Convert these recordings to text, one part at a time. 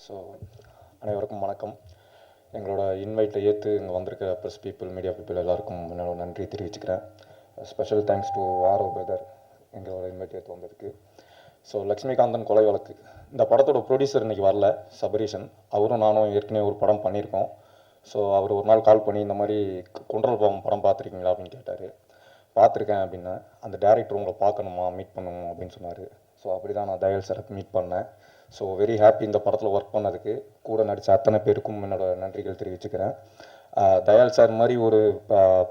So அனைவருக்கும் வணக்கம். எங்களோட இன்வைட்டை ஏற்று இங்கே வந்திருக்க ப்ரெஸ் பீப்புள், மீடியா பீப்புள் எல்லாருக்கும் என்னோட நன்றி தெரிவிச்சுக்கிறேன். Special thanks to Aaro brother எங்களோட இன்வைட் ஏற்று வந்ததுக்கு. ஸோ லக்ஷ்மிகாந்தன் கொலை வழக்கு, இந்த படத்தோட ப்ரொடியூசர் இன்றைக்கி வரல, சபரீஷன். அவரும் நானும் ஏற்கனவே ஒரு படம் பண்ணியிருக்கோம். ஸோ அவர் ஒரு நாள் கால் பண்ணி இந்த மாதிரி குன்றல் பாவம் படம் பார்த்துருக்கீங்களா அப்படின்னு கேட்டார். பார்த்துருக்கேன் அப்படின்னா, அந்த டேரக்டர் உங்களை பார்க்கணுமா, மீட் பண்ணணும் அப்படின்னு சொன்னார். ஸோ அப்படி தான் நான் தயால் சாரை மீட் பண்ணேன். ஸோ வெரி ஹாப்பி இந்த படத்தில் ஒர்க் பண்ணதுக்கு. கூட நடித்த அத்தனை பேருக்கும் என்னோட நன்றிகள் தெரிவிச்சுக்கிறேன். தயால் சார் மாதிரி ஒரு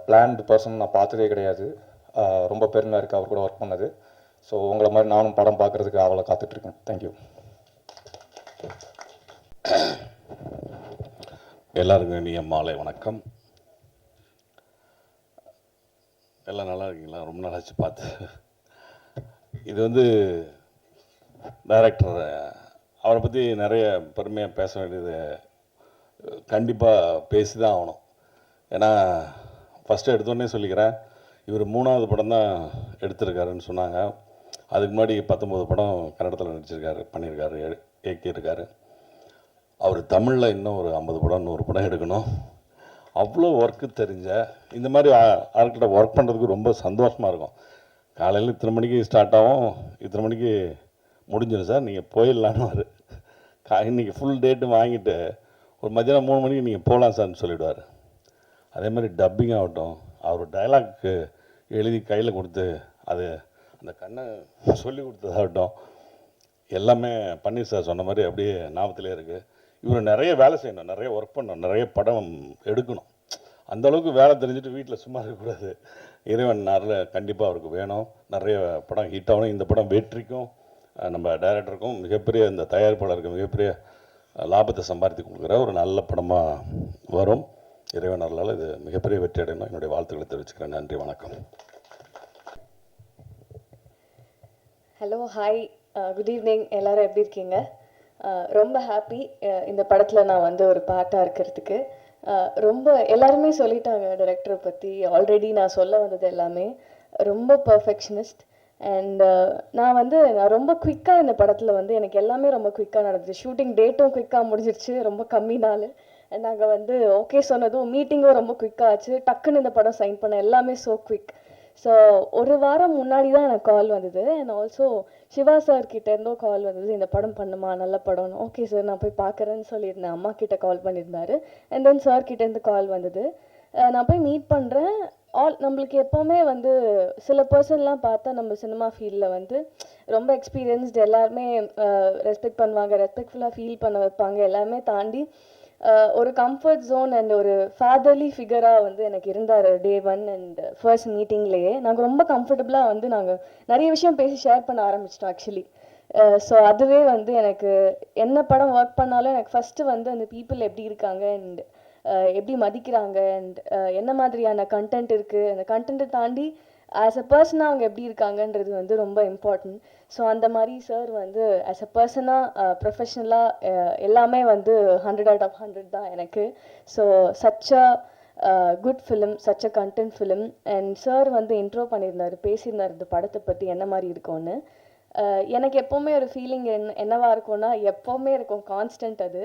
பிளான்டு பர்சன் நான் பார்த்ததே கிடையாது. ரொம்ப பெருமையாக இருக்குது அவர் கூட ஒர்க் பண்ணது. ஸோ உங்களை மாதிரி நானும் படம் பார்க்குறதுக்கு அவளை காத்துட்ருக்கேன். தேங்க்யூ. எல்லாருக்கும் இனிய மாலை வணக்கம். எல்லாம் நல்லா இருக்கீங்களா? ரொம்ப நாளாச்சு பார்த்து. இது டைரக்டர் அவரை பற்றி நிறைய பெருமையாக பேச வேண்டியது கண்டிப்பாக பேசி தான் ஆகணும். ஏன்னா ஃபஸ்ட்டு எடுத்தோடனே சொல்லிக்கிறேன், இவர் 3வது படம் தான் எடுத்திருக்காருன்னு சொன்னாங்க. அதுக்கு முன்னாடி 19 படம் கன்னடத்தில் நடிச்சிருக்காரு, பண்ணியிருக்காரு, இயக்கியிருக்காரு. அவர் தமிழில் இன்னும் ஒரு 50 படம் 100 படம் எடுக்கணும். அவ்வளோ ஒர்க்கு தெரிஞ்ச இந்த மாதிரி ஆட்கிட்ட ஒர்க் பண்ணுறதுக்கு ரொம்ப சந்தோஷமாக இருக்கும். காலையில் இத்தனை மணிக்கு ஸ்டார்ட் ஆகும், இத்தனை மணிக்கு முடிஞ்சிடும் சார், நீங்கள் போயிடலான்னு இன்றைக்கி ஃபுல் டேட்டு வாங்கிட்டு ஒரு மத்தியானம் 3 மணிக்கு நீங்கள் போகலாம் சார்னு சொல்லிவிடுவார். அதே மாதிரி டப்பிங் ஆகட்டும், அவர் டைலாக்கு எழுதி கையில் கொடுத்து அது அந்த கண்ணை சொல்லி கொடுத்ததாகட்டும், எல்லாமே பன்னீர் சார் சொன்ன மாதிரி அப்படியே ஞாபகத்திலே இருக்குது. இவர் நிறைய வேலை செய்யணும், நிறைய ஒர்க் பண்ணணும், நிறைய படம் எடுக்கணும். அந்தளவுக்கு வேலை தெரிஞ்சுட்டு வீட்டில் சும்மா இருக்கக்கூடாது. இறைவன் நிறைய கண்டிப்பாக அவருக்கு வேணும். நிறைய படம் ஹிட் ஆகணும். இந்த படம் வெற்றிக்கும் நம்ம டைரக்டருக்கும் மிகப்பெரிய, இந்த தயாரிப்பாளருக்கு மிகப்பெரிய லாபத்தை சம்பாதித்து கொடுக்குற ஒரு நல்ல படமாக வரும். இறைவன் அருளால் இது மிகப்பெரிய வெற்றி அடையணும். என்னுடைய வாழ்த்துக்களை தெரிவிச்சுக்கிறேன். நன்றி, வணக்கம். Hello, hi, good evening. எல்லோரும் எப்படி இருக்கீங்க? ரொம்ப ஹாப்பி இந்த படத்தில் நான் ஒரு பார்ட்டாக இருக்கிறதுக்கு. ரொம்ப எல்லாருமே சொல்லிட்டாங்க டைரக்டரை பற்றி. ஆல்ரெடி நான் சொல்ல வந்தது எல்லாமே ரொம்ப பர்ஃபெக்ஷனிஸ்ட். அண்ட் நான் ரொம்ப குயிக்காக இந்த படத்தில் எனக்கு எல்லாமே ரொம்ப குயிக்காக நடந்துச்சு. ஷூட்டிங் டேட்டும் குயிக்காக முடிஞ்சிருச்சு, ரொம்ப கம்மி நாள். நாங்கள் ஓகே சொன்னதும் மீட்டிங்கும் ரொம்ப குயிக்காக ஆச்சு. டக்குன்னு இந்த படம் சைன் பண்ண எல்லாமே ஸோ குவிக். ஸோ ஒரு வாரம் முன்னாடி தான் எனக்கு கால் வந்தது. அண்ட் ஆல்சோ சிவா சார் கிட்டேருந்தும் கால் வந்தது, இந்த படம் பண்ணுமா, நல்ல படம். ஓகே சார், நான் போய் பார்க்குறேன்னு சொல்லியிருந்தேன். அம்மா கிட்ட கால் பண்ணியிருந்தாரு. அண்ட் தென் சார் கிட்டேருந்து கால் வந்தது. நான் போய் மீட் பண்ணுறேன். நம்மளுக்கு எப்போவுமே சில பர்சன்லாம் பார்த்தா நம்ம சினிமா ஃபீல்டில் ரொம்ப எக்ஸ்பீரியன்ஸ்டு, எல்லாருமே ரெஸ்பெக்ட் பண்ணுவாங்க, ரெஸ்பெக்ட்ஃபுல்லாக ஃபீல் பண்ண வைப்பாங்க. எல்லாமே தாண்டி ஒரு கம்ஃபர்ட் ஜோன் அண்ட் ஒரு ஃபாதர்லி ஃபிகராக எனக்கு இருந்தார் டே 1 அண்ட் ஃபர்ஸ்ட் மீட்டிங்லேயே. நாங்கள் ரொம்ப கம்ஃபர்டபுளாக நாங்கள் நிறைய விஷயம் பேசி ஷேர் பண்ண ஆரம்பிச்சிட்டோம் ஆக்சுவலி. ஸோ அதுவே எனக்கு என்ன படம் ஒர்க் பண்ணாலும் எனக்கு ஃபஸ்ட்டு அந்த பீப்புள் எப்படி இருக்காங்க அண்ட் எப்படி மதிக்கிறாங்க அண்ட் என்ன மாதிரியான கண்டென்ட் இருக்குது, அந்த கண்டென்ட்டை தாண்டி ஆஸ் அ பர்சனாக அவங்க எப்படி இருக்காங்கன்றது ரொம்ப இம்பார்ட்டன்ட். ஸோ அந்த மாதிரி சார் ஆஸ் அ பர்சனாக ப்ரொஃபஷ்னலாக எல்லாமே 100 out of 100 தான் எனக்கு. So such a good film, such a content film. And sir intro பண்ணியிருந்தார், பேசியிருந்தார் இந்த படத்தை பற்றி என்ன மாதிரி இருக்கும்னு. எனக்கு எப்போவுமே ஒரு ஃபீலிங் என்னவா இருக்கும்னா, எப்போவுமே இருக்கும் கான்ஸ்டன்ட், அது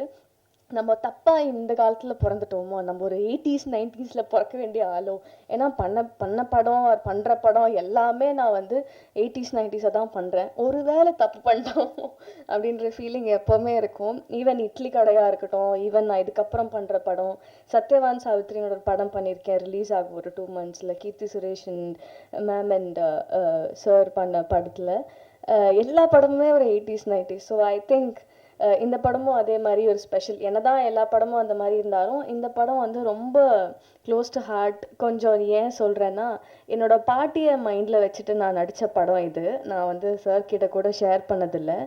நம்ம தப்பாக இந்த காலத்தில் பிறந்துட்டோமோ, நம்ம ஒரு 80s 90s பிறக்க வேண்டிய ஆளோ. ஏன்னா பண்ண படம் பண்ணுற படம் எல்லாமே நான் 80s 90s தான் பண்ணுறேன். ஒரு வேளை தப்பு பண்ணிட்டோமோ அப்படின்ற ஃபீலிங் எப்போவுமே இருக்கும். ஈவன் இட்லி கடையாக இருக்கட்டும், ஈவன் நான் இதுக்கப்புறம் பண்ணுற படம் சத்யவான் சாவித்ரினோட ஒரு படம் பண்ணியிருக்கேன், ரிலீஸ் ஆகும் ஒரு 2 monthsல. Keerthy Suresh and ma'am and sir பண்ண படத்தில் எல்லா படமுமே ஒரு 80s 90s. So I think இந்த படமும் அதே மாதிரி ஒரு ஸ்பெஷல். என்னதான் எல்லா படமும் அந்த மாதிரி இருந்தாலும் இந்த படம் ரொம்ப க்ளோஸ் டு ஹார்ட். கொஞ்சம் ஏன் சொல்கிறேன்னா, என்னோடய பாட்டியை மைண்டில் வச்சுட்டு நான் நடித்த படம் இது. நான் சார்கிட்ட கூட ஷேர் பண்ணதில்லை.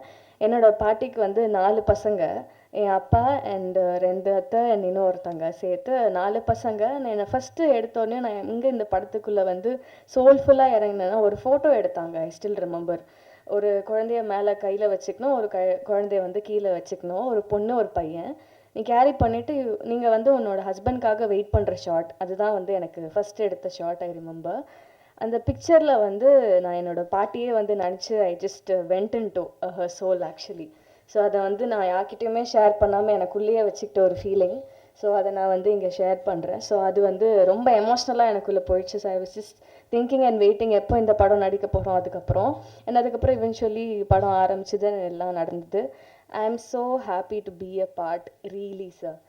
என்னோடய பாட்டிக்கு 4 பசங்க, என் அப்பா அண்ட் 2 அத்தை அண்ட் இன்னொருத்தங்க சேர்த்து 4 பசங்க. என்னை ஃபஸ்ட்டு எடுத்தோடனே நான் எங்கே இந்த படத்துக்குள்ளே சோல்ஃபுல்லாக இறங்கினேன்னா, ஒரு ஃபோட்டோ எடுத்தாங்க. I still remember. ஒரு குழந்தைய மேலே கையில் வச்சுக்கணும், ஒரு குழந்தைய கீழே வச்சுக்கணும், ஒரு பொண்ணு ஒரு பையன். நீ கேரி பண்ணிவிட்டு நீங்கள் உன்னோட ஹஸ்பண்ட்காக வெயிட் பண்ணுற ஷாட், அதுதான் எனக்கு ஃபஸ்ட்டு எடுத்த ஷாட். I remember. அந்த பிக்சரில் நான் என்னோடய பாட்டியே நினச்சி I just went in to her soul actually. So அதை வந்து நான் யார்கிட்டயுமே ஷேர் பண்ணாமல் எனக்குள்ளேயே வச்சுக்கிட்ட ஒரு ஃபீலிங். ஸோ அதை நான் வந்து இங்கே ஷேர் பண்ணுறேன். ஸோ அது வந்து ரொம்ப எமோஷ்னலாக எனக்குள்ளே போயிடுச்சு. So I was just thinking and waiting எப்போ இந்த படம் நடிக்க போகிறோம் அதுக்கப்புறம். அண்ட் அதுக்கப்புறம் இவென்ச்சுவலி படம் ஆரம்பிச்சது எல்லாம் நடந்தது. ஐ am so happy to be a part really sir.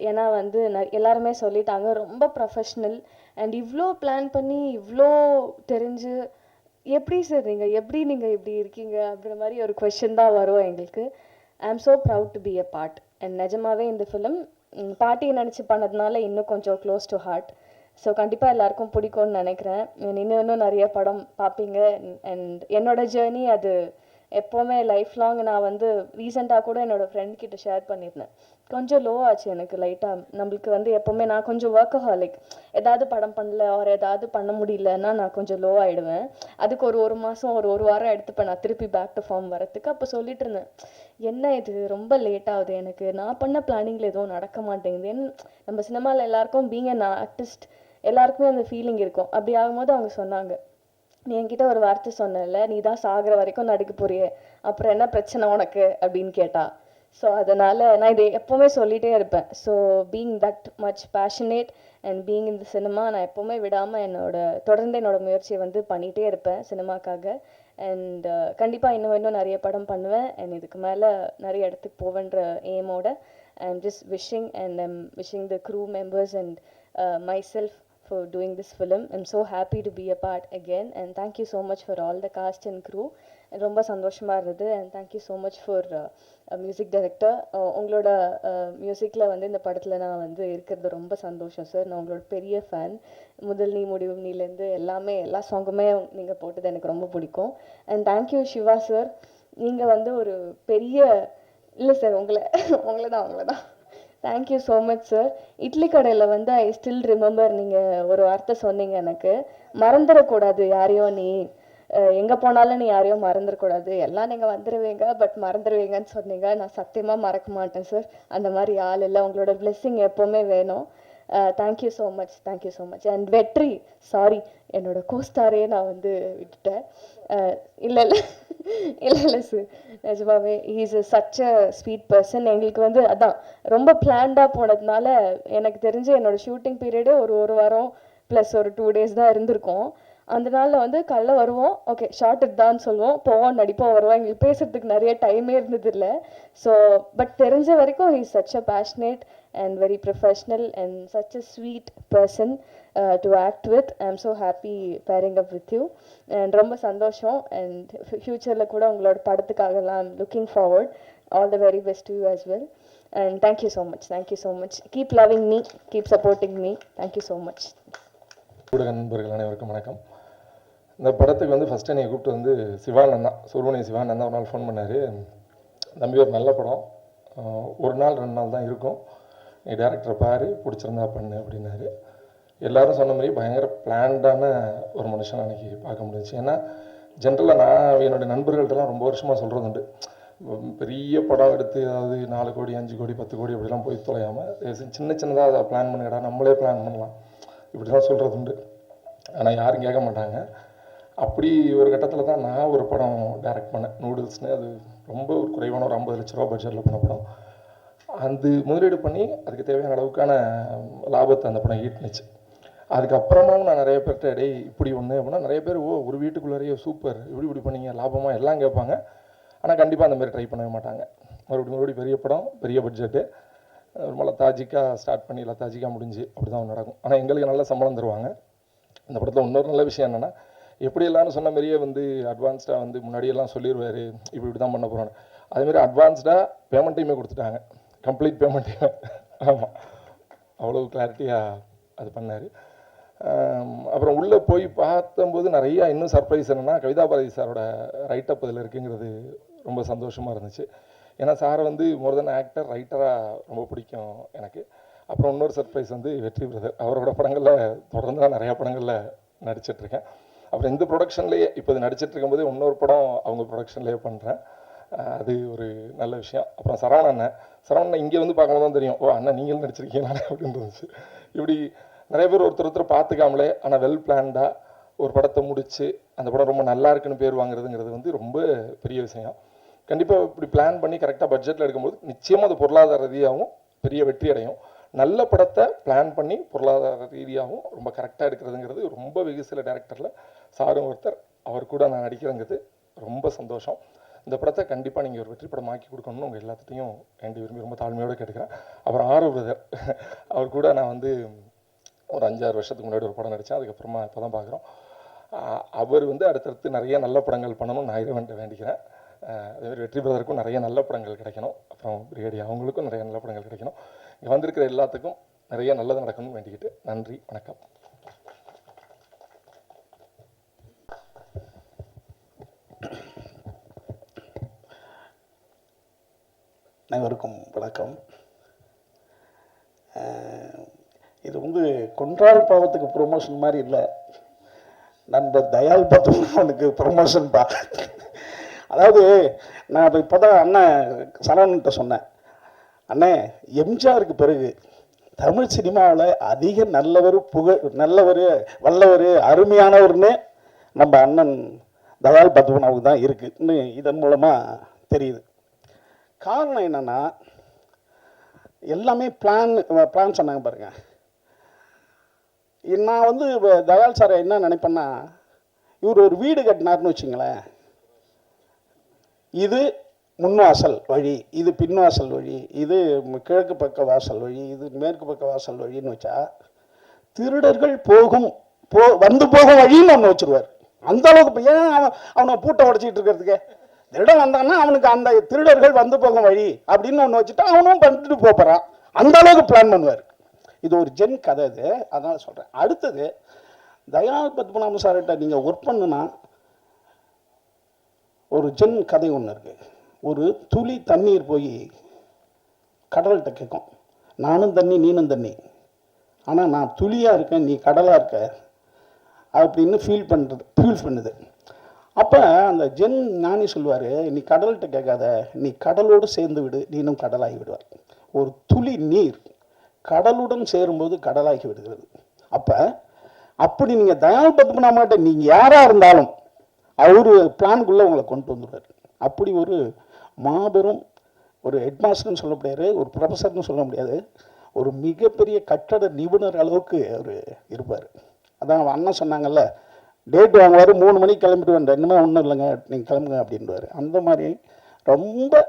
ஏன்னா வந்து எல்லாருமே சொல்லிட்டாங்க ரொம்ப ப்ரொஃபஷ்னல் அண்ட் இவ்வளோ பிளான் பண்ணி இவ்வளோ தெரிஞ்சு எப்படி சார் நீங்கள் இப்படி இருக்கீங்க அப்படின்ற மாதிரி ஒரு கொஷின் தான் வரும் எங்களுக்கு. ஐ am so proud to be a part. And நிஜமாவே இந்த ஃபிலிம் பாட்டியை நினச்சி பண்ணதுனால இன்னும் கொஞ்சம் க்ளோஸ் டு ஹார்ட். ஸோ கண்டிப்பாக எல்லாருக்கும் பிடிக்கும்னு நினைக்கிறேன். இன்னும் நிறைய படம் பார்ப்பீங்க. அண்ட் என்னோட ஜேர்னி அது எப்போவுமே லைஃப் லாங். நான் வந்து ரீசெண்டாக கூட என்னோடய ஃப்ரெண்ட் கிட்ட ஷேர் பண்ணியிருந்தேன். கொஞ்சம் லோ ஆச்சு எனக்கு லைட்டாக. நம்மளுக்கு வந்து எப்போவுமே நான் கொஞ்சம் ஒர்க்கஹாலிக். ஏதாவது படம் பண்ணல ஒரு ஏதாவது பண்ண முடியலன்னா நான் கொஞ்சம் லோ ஆகிடுவேன். அதுக்கு ஒரு மாதம் ஒரு வாரம் எடுத்துப்பேன் நான் திருப்பி பேக் டு ஃபார்ம் வரத்துக்கு. அப்போ சொல்லிட்டு இருந்தேன், என்ன இது ரொம்ப லேட் ஆகுது, எனக்கு நான் பண்ண பிளானிங்கில் எதுவும் நடக்க மாட்டேங்குது. நம்ம சினிமாவில் எல்லாருக்கும் பீங் அன் ஆர்டிஸ்ட் எல்லாருக்குமே அந்த ஃபீலிங் இருக்கும். அப்படி ஆகும்போது அவங்க சொன்னாங்க, நீ என்கிட்ட ஒரு வார்த்தை சொன்னல, நீ தான் சாகிற வரைக்கும் நடிக்க போறியே, அப்புறம் என்ன பிரச்சனை உனக்கு அப்படின்னு கேட்டா. ஸோ அதனால் நான் இதை எப்போவுமே சொல்லிகிட்டே இருப்பேன். So being that much passionate and being இந்த சினிமா, நான் எப்போவுமே விடாமல் தொடர்ந்து என்னோட முயற்சியை வந்து பண்ணிகிட்டே இருப்பேன் சினிமாக்காக. அண்ட் கண்டிப்பாக இன்னும் நிறைய படம் பண்ணுவேன். அண்ட் இதுக்கு மேலே நிறைய இடத்துக்கு போவேன்ற எய்மோட I am just wishing and I'm wishing the crew members and myself for doing this film. I'm so happy to be a part again and thank you so much for all the cast and crew. ரொம்ப சந்தோஷமாக இருந்தது. And thank you so much for music director. உங்களோட மியூசிக்கில் வந்து இந்த படத்தில் நான் வந்து இருக்கிறது ரொம்ப சந்தோஷம் சார். நான் உங்களோட பெரிய ஃபேன். முதல் நீ முடிவு நீலேருந்து எல்லா சாங்குமே நீங்கள் போட்டது எனக்கு ரொம்ப பிடிக்கும். And thank you Siva sir. நீங்கள் வந்து ஒரு பெரிய இல்லை சார் உங்களை தான் thank you so much sir. Idli கடையில் வந்து ஐ ஸ்டில் ரிமெம்பர் நீங்கள் ஒரு வார்த்தை சொன்னீங்க எனக்கு, மறந்துடக்கூடாது யாரையும், நீ எங்கே போனாலும் நீ யாரையும் மறந்துடக்கூடாது, எல்லாம் நீங்கள் வந்துடுவீங்க பட் மறந்துடுவீங்கன்னு சொன்னீங்க. நான் சத்தியமாக மறக்க மாட்டேன் சார். அந்த மாதிரி ஆள் இல்லை. உங்களோட பிளெஸ்ஸிங் எப்போவுமே வேணும். Thank you so much. அண்ட் வெற்றி, சாரி என்னோட கோஸ்டாரே நான் வந்து விட்டுட்டேன். இல்லை சார், நிஜமாவே he's such a sweet person. எங்களுக்கு வந்து அதான் ரொம்ப பிளான்டாக போனதுனால எனக்கு தெரிஞ்சு என்னோட ஷூட்டிங் பீரியடே ஒரு வாரம் ப்ளஸ் ஒரு 2 days தான் இருந்திருக்கும். அந்த நாளில் வந்து காலைல வருவோம், ஓகே ஷார்ட் இதுதான்னு சொல்லுவோம், போவோம் நடிப்போம் வருவோம். எங்களுக்கு பேசுறதுக்கு நிறைய டைமே இருந்ததில்லை. ஸோ பட் தெரிஞ்ச வரைக்கும் he's such a passionate and very professional and such a sweet person to act with. I am so happy pairing up with you and ரொம்ப சந்தோஷம். and futureல கூட உங்களோட படத்துக்காகலாம் I'm looking forward. All the very best to you as well and thank you so much. Keep loving me, keep supporting me. Thank you so much. ஊடக நண்பர்கள் அனைவருக்கும் வணக்கம். இந்த படத்துக்கு வந்து ஃபஸ்ட்டு என்னை கூப்பிட்டு வந்து சிவானந்த் தான், சுருவனை சிவானந்த் தான் ஒரு நாள் ஃபோன் பண்ணார். தம்பி ஒரு நல்ல படம், 1 நாள் 2 நாள் தான் இருக்கும், நீ டேரக்டரை பாரு, பிடிச்சிருந்தா பண்ணு அப்படின்னாரு. எல்லோரும் சொன்ன மாதிரி பயங்கர பிளான்டான ஒரு மனுஷன் அன்றைக்கி பார்க்க முடிஞ்சிச்சு. ஏன்னா ஜென்ரலாக நான் என்னுடைய நண்பர்கள்ட்டெல்லாம் ரொம்ப வருஷமாக சொல்கிறது உண்டு, பெரிய படம் எடுத்து அதாவது 4 கோடி 5 கோடி 10 கோடி அப்படிலாம் போய் தொலையாமல் சின்னதாக அதை பிளான் பண்ணிடா, நம்மளே பிளான் பண்ணலாம், இப்படி தான் சொல்கிறது உண்டு. ஆனால் யாரும் கேட்க மாட்டாங்க. அப்படி ஒரு கட்டத்தில் தான் நான் ஒரு படம் டைரக்ட் பண்ணேன், நூடுல்ஸ்னு. அது ரொம்ப ஒரு குறைவான ஒரு 50 லட்ச ரூபா பட்ஜெட்டில் பண்ண படம். அது முதலீடு பண்ணி அதுக்கு தேவையான அளவுக்கான லாபத்தை அந்த படம் ஈட்டுனுச்சு. அதுக்கப்புறமும் நான் நிறைய பேர்கிட்ட டேய் இப்படி ஒன்று அப்படின்னா நிறைய பேர் ஒரு வீட்டுக்குள்ளாரையே சூப்பர் இப்படி பண்ணீங்க லாபமாக எல்லாம் கேட்பாங்க. ஆனால் கண்டிப்பாக அந்த மாதிரி ட்ரை பண்ணவே மாட்டாங்க. மறுபடியும் பெரிய படம், பெரிய பட்ஜெட்டு, ரொம்ப லத்தாஜிக்காக ஸ்டார்ட் பண்ணி லத்தாஜிக்காக முடிஞ்சு அப்படி தான் நடக்கும். ஆனால் எங்களுக்கு நல்ல சம்பளம் தருவாங்க. இந்த படத்தில் இன்னொரு நல்ல விஷயம் என்னென்னா, எப்படி எல்லாரும் சொன்ன மாதிரியே வந்து அட்வான்ஸ்டாக வந்து முன்னாடியெல்லாம் சொல்லிடுவார் இப்படி தான் பண்ண போகிறோன்னு. அதேமாதிரி அட்வான்ஸ்டாக பேமெண்ட்டையுமே கொடுத்துட்டாங்க, கம்ப்ளீட் பேமெண்ட்டையுமே. ஆமாம், அவ்வளோ கிளாரிட்டியாக அது பண்ணார். அப்புறம் உள்ளே போய் பார்த்தம்போது நிறையா இன்னும் சர்ப்ரைஸ் என்னென்னா, கவிதா பாரதி சாரோட ரைட்டப் அதில் இருக்குங்கிறது ரொம்ப சந்தோஷமாக இருந்துச்சு. ஏன்னா சாரை வந்து மோர் தென் ஆக்டர், ரைட்டராக ரொம்ப பிடிக்கும் எனக்கு. அப்புறம் இன்னொரு சர்ப்ரைஸ் வந்து வெற்றி பிரதர், அவரோட படங்களில் தொடர்ந்து நான் நிறையா படங்களில் நடிச்சிட்ருக்கேன். அப்புறம் இந்த ப்ரொடக்ஷன்லேயே இப்போ இது நடிச்சிட்டு இருக்கும்போது இன்னொரு படம் அவங்க ப்ரொடக்ஷன்லேயே பண்ணுறேன். அது ஒரு நல்ல விஷயம். அப்புறம் சரவணன் இங்கே வந்து பார்க்கும்போது தான் தெரியும், ஓ அண்ணா நீங்களும் நடிச்சிருக்கீங்களா அப்படின்னு இருந்துச்சு. இப்படி நிறைய பேர் ஒருத்தர் பார்த்துக்காமலே ஆனால் வெல் பிளான்டாக ஒரு படத்தை முடித்து அந்த படம் ரொம்ப நல்லா இருக்குன்னு பேர் வாங்குறதுங்கிறது வந்து ரொம்ப பெரிய விஷயம். கண்டிப்பாக இப்படி பிளான் பண்ணி கரெக்டாக பட்ஜெட்டில் எடுக்கும்போது நிச்சயமாக அது பொருளாதார ரீதியாகவும் பெரிய வெற்றி அடையும். நல்ல படத்தை பிளான் பண்ணி பொருளாதார ரீதியாகவும் ரொம்ப கரெக்டாக எடுக்கிறதுங்கிறது ரொம்ப வெகு சில டேரக்டரில் சாரும் ஒருத்தர். அவர் கூட நான் நடிக்கிறேங்கிறது ரொம்ப சந்தோஷம். இந்த படத்தை கண்டிப்பாக நீங்கள் ஒரு வெற்றி படமாக்கி கொடுக்கணும்னு உங்கள் எல்லாத்தையும் வேண்டி விரும்பி ரொம்ப தாழ்மையோடு கேட்டுக்கிறேன். அப்புறம் ஆரோ பிரதர், அவர் கூட நான் வந்து ஒரு 5-6 வருஷத்துக்கு முன்னாடி ஒரு படம் நடித்தேன். அதுக்கப்புறமா இப்போ தான் பார்க்குறோம். அவர் வந்து அடுத்தடுத்து நிறைய நல்ல படங்கள் பண்ணணும் நான் இறைவன்ட்ட வேண்டிக்கிறேன். அதேமாதிரி வெற்றி பிரதருக்கும் நிறைய நல்ல படங்கள் கிடைக்கணும். அப்புறம் பிரிகேடி அவங்களுக்கும் நிறைய நல்ல படங்கள் கிடைக்கணும். இங்கே வந்திருக்கிற எல்லாத்துக்கும் நிறைய நல்லது நடக்கணும்னு வேண்டிக்கிட்டு நன்றி, வணக்கம். அனைவருக்கும் வணக்கம். இது வந்து கொன்றால் பாவத்துக்கு ப்ரொமோஷன் மாதிரி இல்லை, நண்பர் தயால் பத்மநாபனுக்கு ப்ரொமோஷன் பா. அதாவது நான் இப்போ தான் அண்ணன் சரவணன்ட்ட சொன்னேன், அண்ணே எம்ஜிஆருக்கு பிறகு தமிழ் சினிமாவில் அதிக நல்லவர் வல்லவர் அருமையானவர்னு நம்ம அண்ணன் தயால் பத்மநாபுக்கு தான் இருக்குன்னு இதன் மூலமாக தெரியுது. காரணம் என்னென்னா எல்லாமே பிளான் சொன்னாங்க பாருங்க. நான் வந்து தயால் சாரை என்ன நினைப்பேன்னா, இவர் ஒரு வீடு கட்டினார்னு வச்சுங்களேன், இது முன்வாசல் வழி, இது பின்வாசல் வழி, இது கிழக்கு பக்க வாசல் வழி, இது மேற்கு பக்க வாசல் வழின்னு வச்சா திருடர்கள் வந்து போகும் வழின்னு ஒன்று வச்சுருவார். அந்த அளவுக்கு ஏன் அவனை பூட்டை உடச்சிக்கிட்டு இருக்கிறதுக்கு, திருடன் வந்தான்னா அவனுக்கு அந்த திருடர்கள் வந்து போகும் வழி அப்படின்னு ஒன்று வச்சுட்டா அவனும் பண்ணிட்டு போகிறான். அந்த அளவுக்கு பிளான் பண்ணுவார். இது ஒரு ஜென் கதை. இது அதனால சொல்கிறேன். அடுத்தது தயால் பத்மநாபன் சார்கிட்ட நீங்கள் ஒர்க் பண்ணுனா ஒரு ஜென் கதை ஒன்று இருக்குது. ஒரு துளி தண்ணீர் போய் கடல்கிட்ட கேட்கும், நானும் தண்ணி நீனும் தண்ணி, ஆனால் நான் துளியாக இருக்கேன் நீ கடலாக இருக்க அப்படின்னு ஃபீல் பண்ணுது. அப்போ அந்த ஜென் ஞானி சொல்லுவார், நீ கடல்கிட்ட கேட்காத, நீ கடலோடு சேர்ந்து விடு, நீனும் கடலாகி விடுவார். ஒரு துளி நீர் கடலுடன் சேரும்போது கடலாகி விடுகிறது. அப்படி நீங்கள் தயால் பத்மநாபன்கிட்ட நீங்கள் யாராக இருந்தாலும் அவர் பிளான்குள்ளே உங்களை கொண்டு வந்துடுவார். அப்படி ஒரு மாபெரும் ஒரு ஹெட்மாஸ்டர்னு சொல்ல முடியாது, ஒரு ப்ரொஃபஸர்னு சொல்ல முடியாது, ஒரு மிகப்பெரிய கட்டட நிபுணர் அளவுக்கு அவர் இருப்பார். அதான் அண்ணன் சொன்னாங்கல்ல, டேட் வாங்குவார், 3 மணிக்கு கிளம்பிட்டு வந்தேன், இன்னுமே ஒன்றும் இல்லைங்க நீங்கள் கிளம்புங்க அப்படின்வார். அந்த மாதிரி ரொம்ப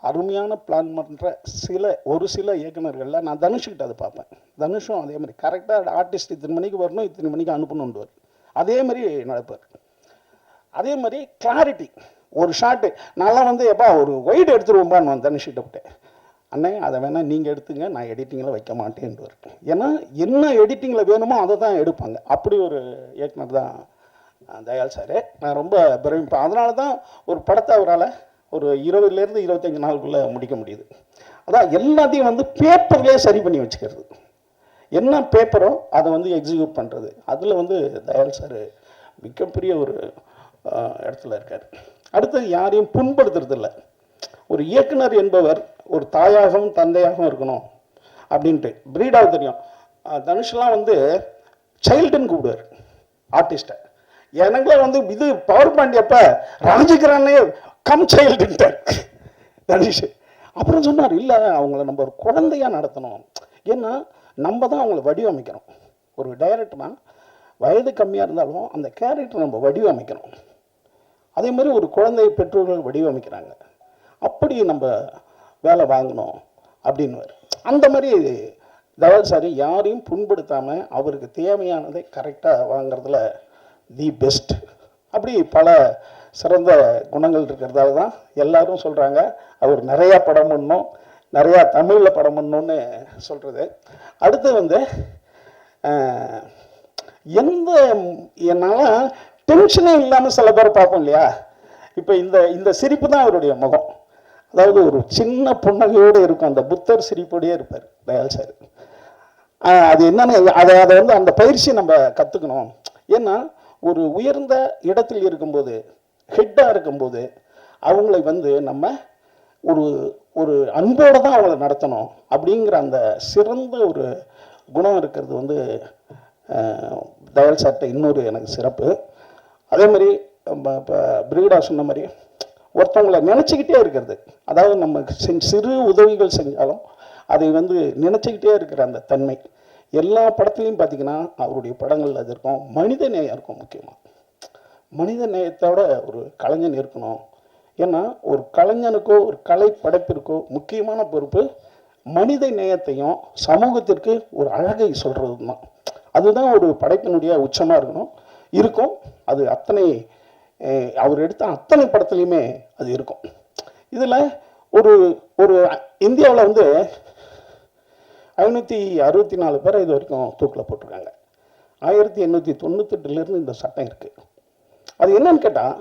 அருமையான பிளான் பண்ணுற ஒரு சில இயக்குநர்களில் நான் தனுஷ்கிட்ட அதை பார்ப்பேன். தனுஷும் அதே மாதிரி கரெக்டாக ஆர்டிஸ்ட் இத்தனை மணிக்கு வரணும், இத்தனை மணிக்கு அனுப்பணுன்றார். அதே மாதிரி நடப்பார். அதே மாதிரி கிளாரிட்டி, ஒரு ஷாட்டு நான்லாம் வந்து எப்பா ஒரு ஒயிட் எடுத்துருவோம்பான்னு நான் தனுஷ்கிட்ட விட்டேன். அண்ணே அதை வேணால் நீங்கள் எடுத்துங்க, நான் எடிட்டிங்கில் வைக்க மாட்டேன்டுவார். ஏன்னா என்ன எடிட்டிங்கில் வேணுமோ அதை தான் எடுப்பாங்க. அப்படி ஒரு இயக்குனர் தான் தயால் சார். நான் ரொம்ப பிரமிப்பேன். அதனால தான் ஒரு படத்தை அவரால் ஒரு 20லேருந்து 25 நாளுக்குள்ளே முடிக்க முடியுது. அதான் எல்லாத்தையும் வந்து பேப்பர்லேயே சரி பண்ணி வச்சுக்கிறது. என்ன பேப்பரோ அதை வந்து எக்ஸிக்யூட் பண்ணுறது, அதில் வந்து தயால் சார் மிகப்பெரிய ஒரு இடத்துல இருக்கார். அடுத்தது யாரையும் புண்படுத்துறதில்லை. ஒரு இயக்குனர் என்பவர் ஒரு தாயாகவும் தந்தையாகவும் இருக்கணும் அப்படின்ட்டு. பிரீடாக தெரியும், தனுஷ்லாம் வந்து சைல்டுன்னு கூப்பிடுவார் ஆர்டிஸ்ட்டை. எனக்குலாம் வந்து இது பவர் பாயிண்ட் அப்போ ராஜகிரானே கம் சைல்டுன்ட்டார் தனுஷ். அப்புறம் சொன்னார், இல்லை அவங்கள நம்ம ஒரு குழந்தையாக நடத்தணும், ஏன்னா நம்ம தான் அவங்கள வடிவமைக்கணும். ஒரு டைரக்டர்னா வயது கம்மியாக இருந்தாலும் அந்த கேரக்டர் நம்ம வடிவமைக்கணும். அதே மாதிரி ஒரு குழந்தை பெற்றோர்கள் வடிவமைக்கிறாங்க, அப்படி நம்ம வேலை வாங்கணும் அப்படின்னு. அந்த மாதிரி தயால் சார் யாரையும் புண்படுத்தாமல் அவருக்கு தேவையானதை கரெக்டாக வாங்கிறதுல தி பெஸ்ட். அப்படி பல சிறந்த குணங்கள் இருக்கிறதால தான் எல்லாரும் சொல்கிறாங்க அவர் நிறையா படம் பண்ணணும், நிறையா தமிழில் படம் பண்ணணுன்னு சொல்கிறது. அடுத்து வந்து என்னால் டென்ஷனே இல்லாமல் சில பேர் பார்ப்போம் இல்லையா. இப்போ இந்த சிரிப்பு தான் அவருடைய முகம். அதாவது ஒரு சின்ன புன்னகையோடு இருக்கும், அந்த புத்தர் சிரிப்போடையே இருப்பார் தயால் சார். அது என்னன்னு அதை வந்து அந்த பயிற்சி நம்ம கற்றுக்கணும். ஏன்னா ஒரு உயர்ந்த இடத்தில் இருக்கும்போது, ஹெட்டாக இருக்கும்போது அவங்களை வந்து நம்ம ஒரு அன்போடு தான் அவங்கள நடத்தணும் அப்படிங்கிற அந்த சிறந்த ஒரு குணம் இருக்கிறது வந்து தயால் சார்ட்ட இன்னொரு எனக்கு சிறப்பு. அதே மாதிரி இப்போ பிரீடா சொன்ன மாதிரி ஒருத்தவங்களை நினச்சிக்கிட்டே இருக்கிறது. அதாவது நம்ம சிறு உதவிகள் செஞ்சாலும் அதை வந்து நினச்சிக்கிட்டே இருக்கிற அந்த தன்மை எல்லா படத்துலையும் பார்த்தீங்கன்னா அவருடைய படங்கள் அது இருக்கும். மனித நேயம் இருக்கும். முக்கியமாக மனித நேயத்தோட ஒரு கலைஞன் இருக்கணும். ஏன்னா ஒரு கலைஞனுக்கோ ஒரு கலை படைப்பிற்கோ முக்கியமான பொறுப்பு மனித நேயத்தையும் சமூகத்திற்கு ஒரு அழகை சொல்கிறது தான். அதுதான் ஒரு படைப்பினுடைய உச்சமாக இருக்கும். அது அத்தனை அவர் எடுத்த அத்தனை படத்துலையுமே அது இருக்கும். இதில் ஒரு ஒரு இந்தியாவில் வந்து 564 பேரை இது வரைக்கும் தூக்கில் போட்டிருக்காங்க. 1898 இந்த சட்டம் இருக்குது. அது என்னன்னு கேட்டால்,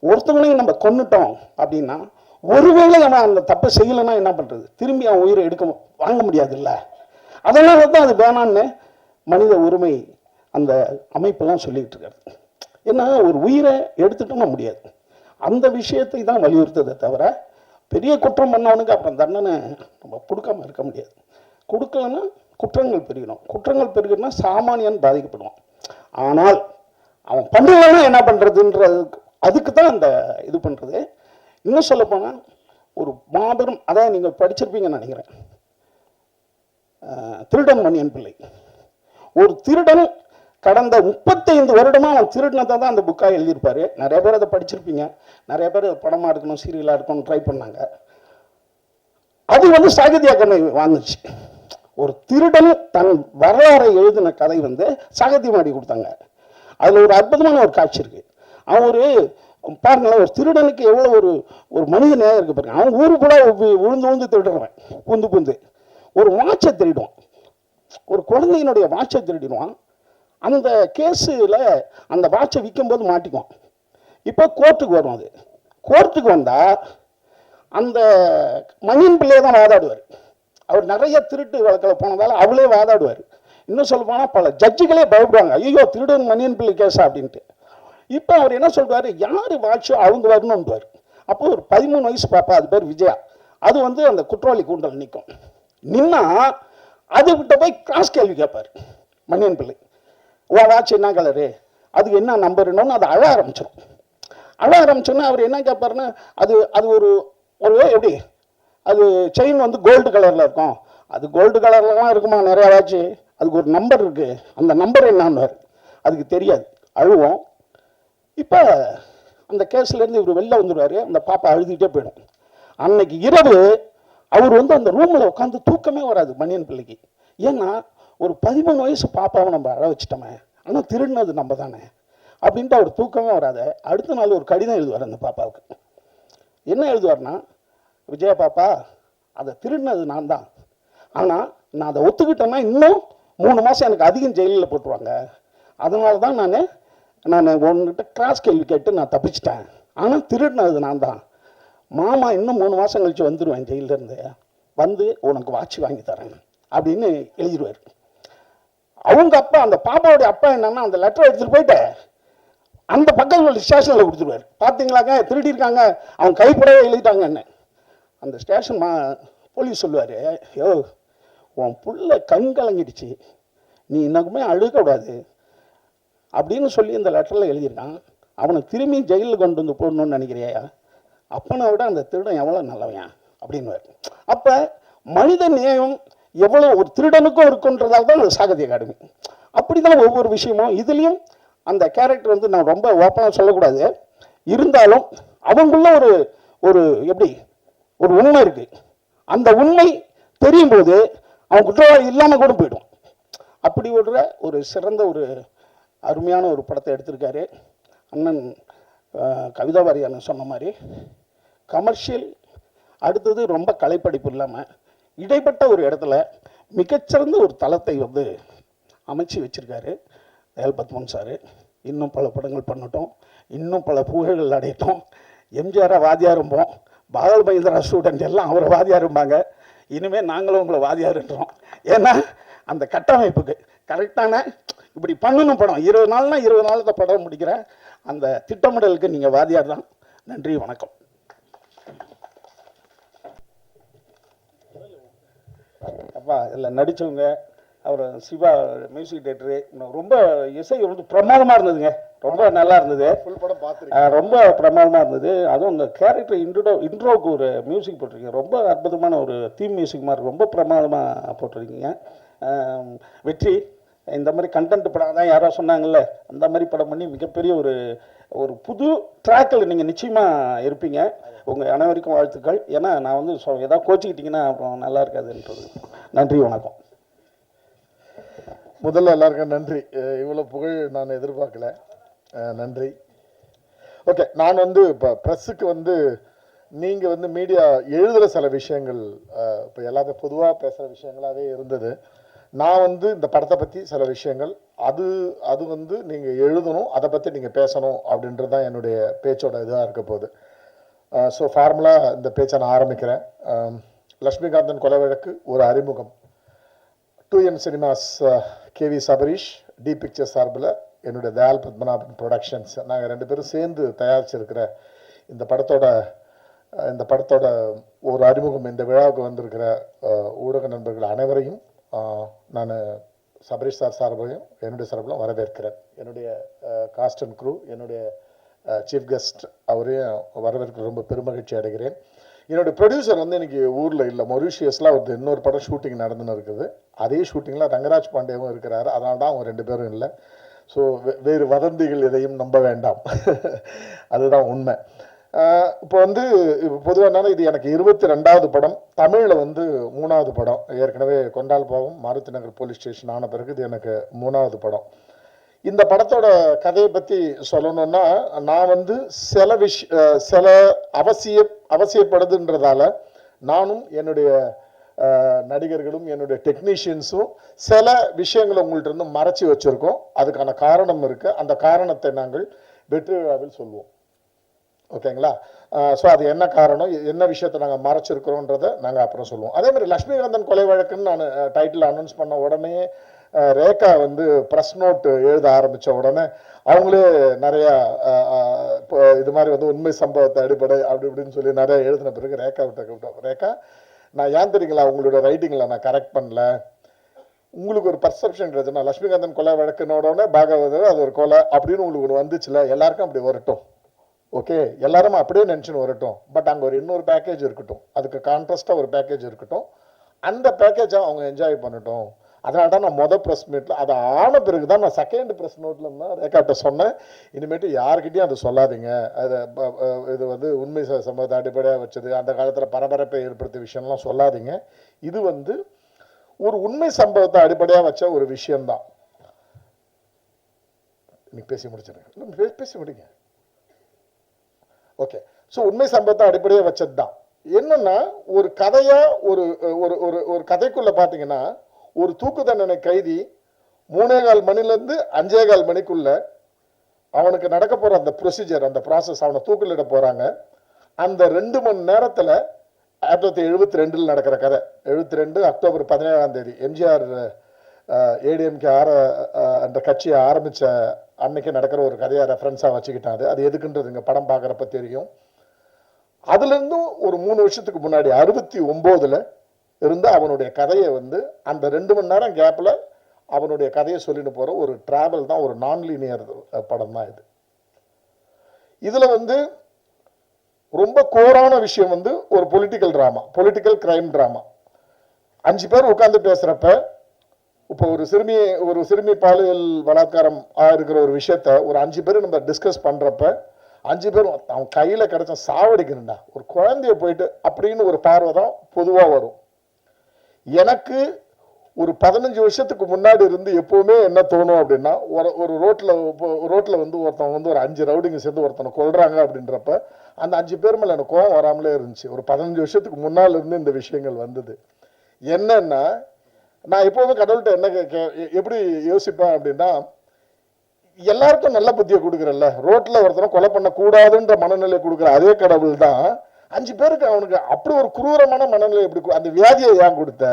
ஒருத்தவங்களையும் நம்ம கொன்னுட்டோம் அப்படின்னா ஒருவேளை அவன் அந்த தப்பை செய்யலைன்னா என்ன பண்ணுறது? திரும்பி அவன் உயிரை வாங்க முடியாது இல்லை. அதனால தான் அது வேணான்னு மனித உரிமை அந்த அமைப்பெல்லாம் சொல்லிகிட்டு இருக்காரு. ஏன்னா ஒரு உயிரை எடுத்துட்டோம்னா முடியாது. அந்த விஷயத்தை தான் வலியுறுத்ததை தவிர பெரிய குற்றம் பண்ணவனுக்கு அப்புறம் தண்டனை நம்ம கொடுக்காம இருக்க முடியாது. கொடுக்கலன்னா குற்றங்கள் பெருகணும். குற்றங்கள் பெருகணும்னா சாமானியன் பாதிக்கப்படுவான். ஆனால் அவன் பண்ணலன்னா என்ன பண்ணுறதுன்றது அதுக்கு தான் அந்த இது பண்ணுறது. இன்னும் சொல்லப்போனால் ஒரு மாபெரும், அதான் நீங்கள் படிச்சிருப்பீங்கன்னு நினைக்கிறேன், திருடன் மணியன் பிள்ளை. ஒரு திருடன் கடந்த 35 வருடமாக அவன் திருடினதை தான் அந்த புக்காக எழுதியிருப்பார். நிறைய பேர் அதை படிச்சிருப்பீங்க. நிறைய பேர் படமாக இருக்கணும், சீரியலாக இருக்கணும் ட்ரை பண்ணாங்க. அது வந்து சாகித்ய அகாடமி வாங்குச்சு. ஒரு திருடன் தன் வரலாறை எழுதின கதை வந்து சாகித்யம் வாங்கி கொடுத்தாங்க. அதில் ஒரு அற்புதமான ஒரு காட்சி இருக்குது. அவன் ஒரு பாருங்களேன், ஒரு திருடனுக்கு எவ்வளோ ஒரு மனித நேயம் இருக்குது பாருங்க. அவன் ஊரு கூட உழுந்து திருடுறவன், புந்து ஒரு வாட்சை திருடுவான். ஒரு குழந்தையினுடைய வாட்சை திருடிடுவான். அந்த கேஸில் அந்த வாட்சை விற்கும்போது மாட்டிக்குவான். இப்போ கோர்ட்டுக்கு வரும். அது கோர்ட்டுக்கு வந்தால் அந்த மணியன் பிள்ளையை தான் வாதாடுவார். அவர் நிறைய திருட்டு வழக்கில் போனதால் அவளே வாதாடுவார். இன்னும் சொல்ல போனால் பல ஜட்ஜுகளே பயப்படுவாங்க, ஐயோ திருடன் மணியன் பிள்ளை கேஸா அப்படின்ட்டு. இப்போ அவர் என்ன சொல்றாரு, யார் வாட்சோ அவங்க வரணும்ன்றார். அப்போ ஒரு 13 வயசு பாப்பா, அது பேர் விஜயா, அது வந்து அந்த குற்றவாளி கூண்டல் நிற்கும். நின்னா அது கிட்ட போய் கிராஸ் கேள்வி கேட்பார் மணியன் பிள்ளை. உன் வாட்ச் என்ன கலரு, அதுக்கு என்ன நம்பருன்னு அதை அழ ஆரம்பிச்சிடும். அழ ஆரம்பிச்சோன்னா அவர் என்ன கேட்பாருன்னா, அது அது ஒரு ஒரு எப்படி, அது செயின் வந்து கோல்டு கலரில் இருக்கும். அது கோல்டு கலர்லாம் இருக்குமா நிறையா வாட்ச், அதுக்கு ஒரு நம்பர் இருக்குது, அந்த நம்பர் என்னான்னு அதுக்கு தெரியாது. அழுவோம். இப்போ அந்த கேஸ்லேருந்து இவர் வெளில வந்துடுவார். அந்த பாப்பா அழுதுகிட்டே போயிடும். அன்னைக்கு இரவு அவர் வந்து அந்த ரூமில் உட்காந்து தூக்கமே வராது மணியன் பிள்ளைக்கு. ஏன்னா ஒரு 13 வயசு பாப்பாவை நம்ம அழ வச்சிட்டோமே, ஆனால் திருடினது நம்ம தானே அப்படின்ட்டு அவர் தூக்கமே வராது. அடுத்த நாள் ஒரு கடிதம் எழுதுவார் அந்த பாப்பாவுக்கு. என்ன எழுதுவார்னா, விஜயா பாப்பா, அதை திருடினது நான் தான், ஆனால் நான் அதை ஒத்துக்கிட்டேன்னா இன்னும் 3 மாதம் எனக்கு அதிகம் ஜெயிலில் போட்டுருவாங்க. அதனால தான் நான் உன்கிட்ட கிராஸ் கேள்வி கேட்டு நான் தப்பிச்சிட்டேன். ஆனால் திருடினது நான் தான். மாமா இன்னும் 3 மாதம் கழிச்சு வந்துடுவேன் ஜெயிலேருந்து, வந்து உனக்கு வாட்சி வாங்கி தரேன் அப்படின்னு எழுதிடுவார். அவங்க அப்பா, அந்த பாப்பாவுடைய அப்பா என்னன்னா, அந்த லெட்டரை எடுத்துகிட்டு போயிட்டு அந்த பக்கத்தில் ஸ்டேஷனில் கொடுத்துருவார். பார்த்தீங்களாங்க திருடிருக்காங்க, அவன் கைப்படவே எழுதிட்டாங்கன்னு. அந்த ஸ்டேஷன் போலீஸ் சொல்லுவார், யோ உன் புள்ள கண் கலங்கிடுச்சு, நீ இன்னக்குமே அழுகக்கூடாது அப்படின்னு சொல்லி இந்த லெட்டரில் எழுதியிருக்கான். அவனை திரும்பி ஜெயிலில் கொண்டு வந்து போடணும்னு நினைக்கிறியா? அப்பனை விட அந்த திருடன் எவ்வளோ நல்லவன் அப்படின்வார். அப்போ மனித நேயம் எவ்வளோ ஒரு திருடனுக்கும் இருக்குன்றதால தான் அது சாகித்ய அகாடமி. அப்படி தான் ஒவ்வொரு விஷயமும். இதுலேயும் அந்த கேரக்டர் வந்து நான் ரொம்ப ஓப்பனாக சொல்லக்கூடாது, இருந்தாலும் அவங்களுள்ள ஒரு எப்படி ஒரு உண்மை இருக்குது. அந்த உண்மை தெரியும் போது அவன் குற்றவாளி இல்லாமல் கூட போயிடும். அப்படி ஒரு சிறந்த ஒரு அருமையான ஒரு படத்தை எடுத்திருக்காரு அண்ணன். கவிதா வாரியார் சொன்ன மாதிரி கமர்ஷியல், அடுத்தது ரொம்ப கலைப்படிப்பு இல்லாமல் இடைப்பட்ட ஒரு இடத்துல மிகச்சிறந்த ஒரு தளத்தை வந்து அமைச்சு வச்சுருக்காரு தயாள் பத்மன் சார். இன்னும் பல படங்கள் பண்ணட்டும், இன்னும் பல புகழ்கள் அடையட்டும். எம்ஜிஆரை வாதியாரும்போம், பாகல் மகேந்திரா ஸ்டூடெண்ட் எல்லாம் அவரை வாதியாரும்பாங்க. இனிமேல் நாங்களும் உங்களை வாதியாருன்றோம். ஏன்னா அந்த கட்டமைப்புக்கு கரெக்டான இப்படி பண்ணணும் படம். 20 நாள்னா 20 நாள் தான் படம் முடிக்கிறேன். அந்த திட்டமிடலுக்கு நீங்கள் வாதியார் தான். நன்றி, வணக்கம். அப்பா இதில் நடித்தவங்க, அவர் சிவா மியூசிக் டைரக்டரு, ரொம்ப இசை வந்து பிரமாதமாக இருந்ததுங்க. ரொம்ப நல்லா இருந்தது. ஃபுல் படம் பார்த்துருக்கேன். ரொம்ப பிரமாதமாக இருந்தது. அதுவும் உங்கள் கேரக்டர் இன்ட்ரோவுக்கு ஒரு மியூசிக் போட்டிருக்கீங்க. ரொம்ப அற்புதமான ஒரு தீம் மியூசிக் மாதிரி ரொம்ப பிரமாதமாக போட்டிருக்கீங்க. வெற்றி இந்த மாதிரி கண்டென்ட் படம் தான் யாரோ சொன்னாங்கல்ல, அந்த மாதிரி படம் பண்ணி மிகப்பெரிய ஒரு புது ட்ராக்கில் நீங்கள் நிச்சயமாக இருப்பீங்க. உங்கள் அனைவருக்கும் வாழ்த்துக்கள். ஏன்னா நான் வந்து ஏதாவது கோச்சிக்கிட்டிங்கன்னா அப்புறம் நல்லா இருக்காதுன்றது. நன்றி, வணக்கம். முதல்ல எல்லாருக்கும் நன்றி. இவ்வளோ புகழ் நான் எதிர்பார்க்கல. நன்றி. ஓகே, நான் வந்து இப்போ ப்ரெஸ்ஸுக்கு வந்து நீங்கள் வந்து மீடியா எழுதுகிற சில விஷயங்கள் இப்போ எல்லாத்தையும் பொதுவாக பேசுகிற விஷயங்களாகவே இருந்தது. நான் வந்து இந்த படத்தை பற்றி சில விஷயங்கள் அது வந்து நீங்கள் எழுதணும், அதை பற்றி நீங்கள் பேசணும் அப்படின்றது தான் என்னுடைய பேச்சோட இதாக இருக்க போகுது. ஸோ ஃபார்முலாக இந்த பேச்சை நான் ஆரம்பிக்கிறேன். லக்ஷ்மிகாந்தன் கொலை வழக்கு ஒரு அறிமுகம். 2M cinemas KV Sabareesh, D pictures சார்பில் என்னுடைய தயால் பத்மநாபன் ப்ரொடக்ஷன்ஸ் நாங்கள் 2 பேரும் சேர்ந்து தயாரிச்சிருக்கிற இந்த படத்தோட ஒரு அறிமுகம். இந்த விழாவுக்கு வந்திருக்கிற ஊடக நண்பர்கள் அனைவரையும் நான் சபரீஷ் சார் சார்பையும் என்னுடைய சார்பிலும் வரவேற்கிறேன். என்னுடைய காஸ்ட் அண்ட் க்ரூ, என்னுடைய சீஃப் கெஸ்ட் அவரையும் வரவேற்க ரொம்ப பெருமகிழ்ச்சி அடைகிறேன். என்னுடைய ப்ரொடியூசர் வந்து இன்றைக்கி ஊரில் இல்லை, மொரிஷியஸில் ஒரு இன்னொரு படம் ஷூட்டிங் நடந்துன்னு இருக்குது. அதே ஷூட்டிங்கில் ரங்கராஜ் பாண்டேவும் இருக்கிறாரு. அதனால தான் அவங்க 2 பேரும் இல்லை. ஸோ வேறு வதந்திகள் எதையும் நம்ப வேண்டாம். அதுதான் உண்மை. இப்போ வந்து பொதுவாக என்னன்னா, இது எனக்கு 22வது படம். தமிழில் வந்து 3வது படம். ஏற்கனவே கொண்டால் பாவம், மாருதி நகர் போலீஸ் ஸ்டேஷன் ஆன பிறகு இது எனக்கு 3வது படம். இந்த படத்தோட கதையை பற்றி சொல்லணும்னா, நான் வந்து சில அவசியப்படுதுன்றதால நானும் என்னுடைய நடிகர்களும் என்னுடைய டெக்னீஷியன்ஸும் சில விஷயங்களை உங்கள்கிட்ட இருந்து மறைச்சி வச்சுருக்கோம். அதுக்கான காரணம் இருக்குது. அந்த காரணத்தை நாங்கள் வெற்றி விழாவில் சொல்லுவோம். ஓகேங்களா? ஸோ அது என்ன காரணம், என்ன விஷயத்தை நாங்கள் மறைச்சிருக்கிறோன்றதை நாங்கள் அப்புறம் சொல்லுவோம். அதே மாதிரி லக்ஷ்மிகாந்தன் கொலை வழக்குன்னு நான் டைட்டில் அனௌன்ஸ் பண்ண உடனே ரேகா வந்து ப்ரெஸ் நோட் எழுத ஆரம்பித்த உடனே அவங்களே நிறையா இது மாதிரி வந்து உண்மை சம்பவத்தை அடிப்படை அப்படி இப்படின்னு சொல்லி நிறையா எழுதின பிறகு ரேகா விட்ட கூப்பிட்டோம். ரேகா, நான் ஏன் தெரியுங்களா உங்களோட ரைட்டிங்கில் நான் கரெக்ட் பண்ணல, உங்களுக்கு ஒரு பர்செப்ஷன் இருந்துச்சுன்னா லக்ஷ்மிகாந்தன் கொலை வழக்குனோடனே பாகவதர் அது ஒரு கொலை அப்படின்னு உங்களுக்கு ஒன்று வந்துச்சுல, எல்லாருக்கும் அப்படி வரட்டும். ஓகே, எல்லாரும் அப்படியே நினச்சின்னு வரட்டும். பட் அங்கே ஒரு இன்னொரு பேக்கேஜ் இருக்கட்டும், அதுக்கு கான்ட்ராஸ்டாக ஒரு பேக்கேஜ் இருக்கட்டும். அந்த பேக்கேஜை அவங்க என்ஜாய் பண்ணட்டும். அதனால தான் நான் ப்ரெஸ் மீட்டில் அதை ஆன பிறகு தான் நான் செகண்ட் ப்ரெஸ் நோட்டில் தான் ரேகாட்ட சொன்னேன், இனிமேட்டு யார்கிட்டையும் அதை சொல்லாதீங்க, அது இது வந்து உண்மை சம்பவத்தை அடிப்படையாக வச்சது, அந்த காலத்தில் பரபரப்பை ஏற்படுத்திய விஷயம்லாம் சொல்லாதீங்க. இது வந்து ஒரு உண்மை சம்பவத்தை அடிப்படையாக வச்ச ஒரு விஷயம்தான். இன்னைக்கு பேசி முடிச்சிருங்க, பேசி முடிங்க. ஓகே, ஸோ உண்மை சம்பவத்தை அடிப்படையாக வச்சது தான். என்னன்னா, ஒரு கதையாக ஒரு கதைக்குள்ளே பார்த்தீங்கன்னா, ஒரு தூக்கு தண்டனை கைதி 3:15 மணிலேருந்து 5:15 மணிக்குள்ள அவனுக்கு நடக்க போகிற அந்த ப்ரொசீஜர், அந்த ப்ராசஸ், அவனை தூக்கிலிட போகிறாங்க. அந்த 2 மணி நேரத்தில் 1972 நடக்கிற கதை. 72 அக்டோபர் 17 எம்ஜிஆர் ADMK அந்த கட்சியை ஆரம்பித்த அன்னைக்கு நடக்கிற ஒரு கதையை ரெஃபரன்ஸாக வச்சுக்கிட்டாது. அது எதுக்குன்றது இங்கே படம் பார்க்குறப்ப தெரியும். அதுலேருந்தும் ஒரு 3 வருஷத்துக்கு முன்னாடி 69 இருந்து அவனுடைய கதையை வந்து அந்த 2 மணி நேரம் கேப்பில் அவனுடைய கதையை சொல்லிட்டு போகிற ஒரு டிராவல் தான், ஒரு நான் லீனியர் படம் தான் இது. இதில் வந்து ரொம்ப கோரான விஷயம் வந்து ஒரு political drama, political crime drama. 5 பேர் உட்காந்து பேசுகிறப்ப, இப்போ ஒரு சிறுமி பாலியல் பலாத்காரம் இருக்கிற ஒரு விஷயத்த ஒரு 5 பேர் நம்ம டிஸ்கஸ் பண்ணுறப்ப 5 பேரும் அவன் கையில் கிடைச்ச சாவடிக்கணும்டா, ஒரு குழந்தைய போயிட்டு அப்படின்னு ஒரு பார்வை தான் பொதுவாக வரும். எனக்கு ஒரு 15 வருஷத்துக்கு முன்னாடி இருந்து எப்போவுமே என்ன தோணும் அப்படின்னா, ஒரு ரோட்டில் வந்து ஒருத்தன் வந்து ஒரு 5 ரவுடிங்க சேர்ந்து ஒருத்தனை கொள்றாங்க அப்படின்றப்ப அந்த 5 பேர் மேலே எனக்கு கோவம் வராமலே இருந்துச்சு. ஒரு 15 வருஷத்துக்கு முன்னால் இருந்து இந்த விஷயங்கள் வந்தது. என்னன்னா, நான் எப்போதும் கடவுள்கிட்ட என்ன எப்படி யோசிப்பேன் அப்படின்னா, எல்லாருக்கும் நல்ல புத்தியை கொடுக்குறல்ல, ரோட்டில் ஒருத்தனை கொலை பண்ணக்கூடாதுன்ற மனநிலை கொடுக்குற அதே கடவுள் தான் 5 பேருக்கு அவனுக்கு அப்படி ஒரு குரூரமான மனநிலை எப்படி, அந்த வியாதியை ஏன் கொடுத்த,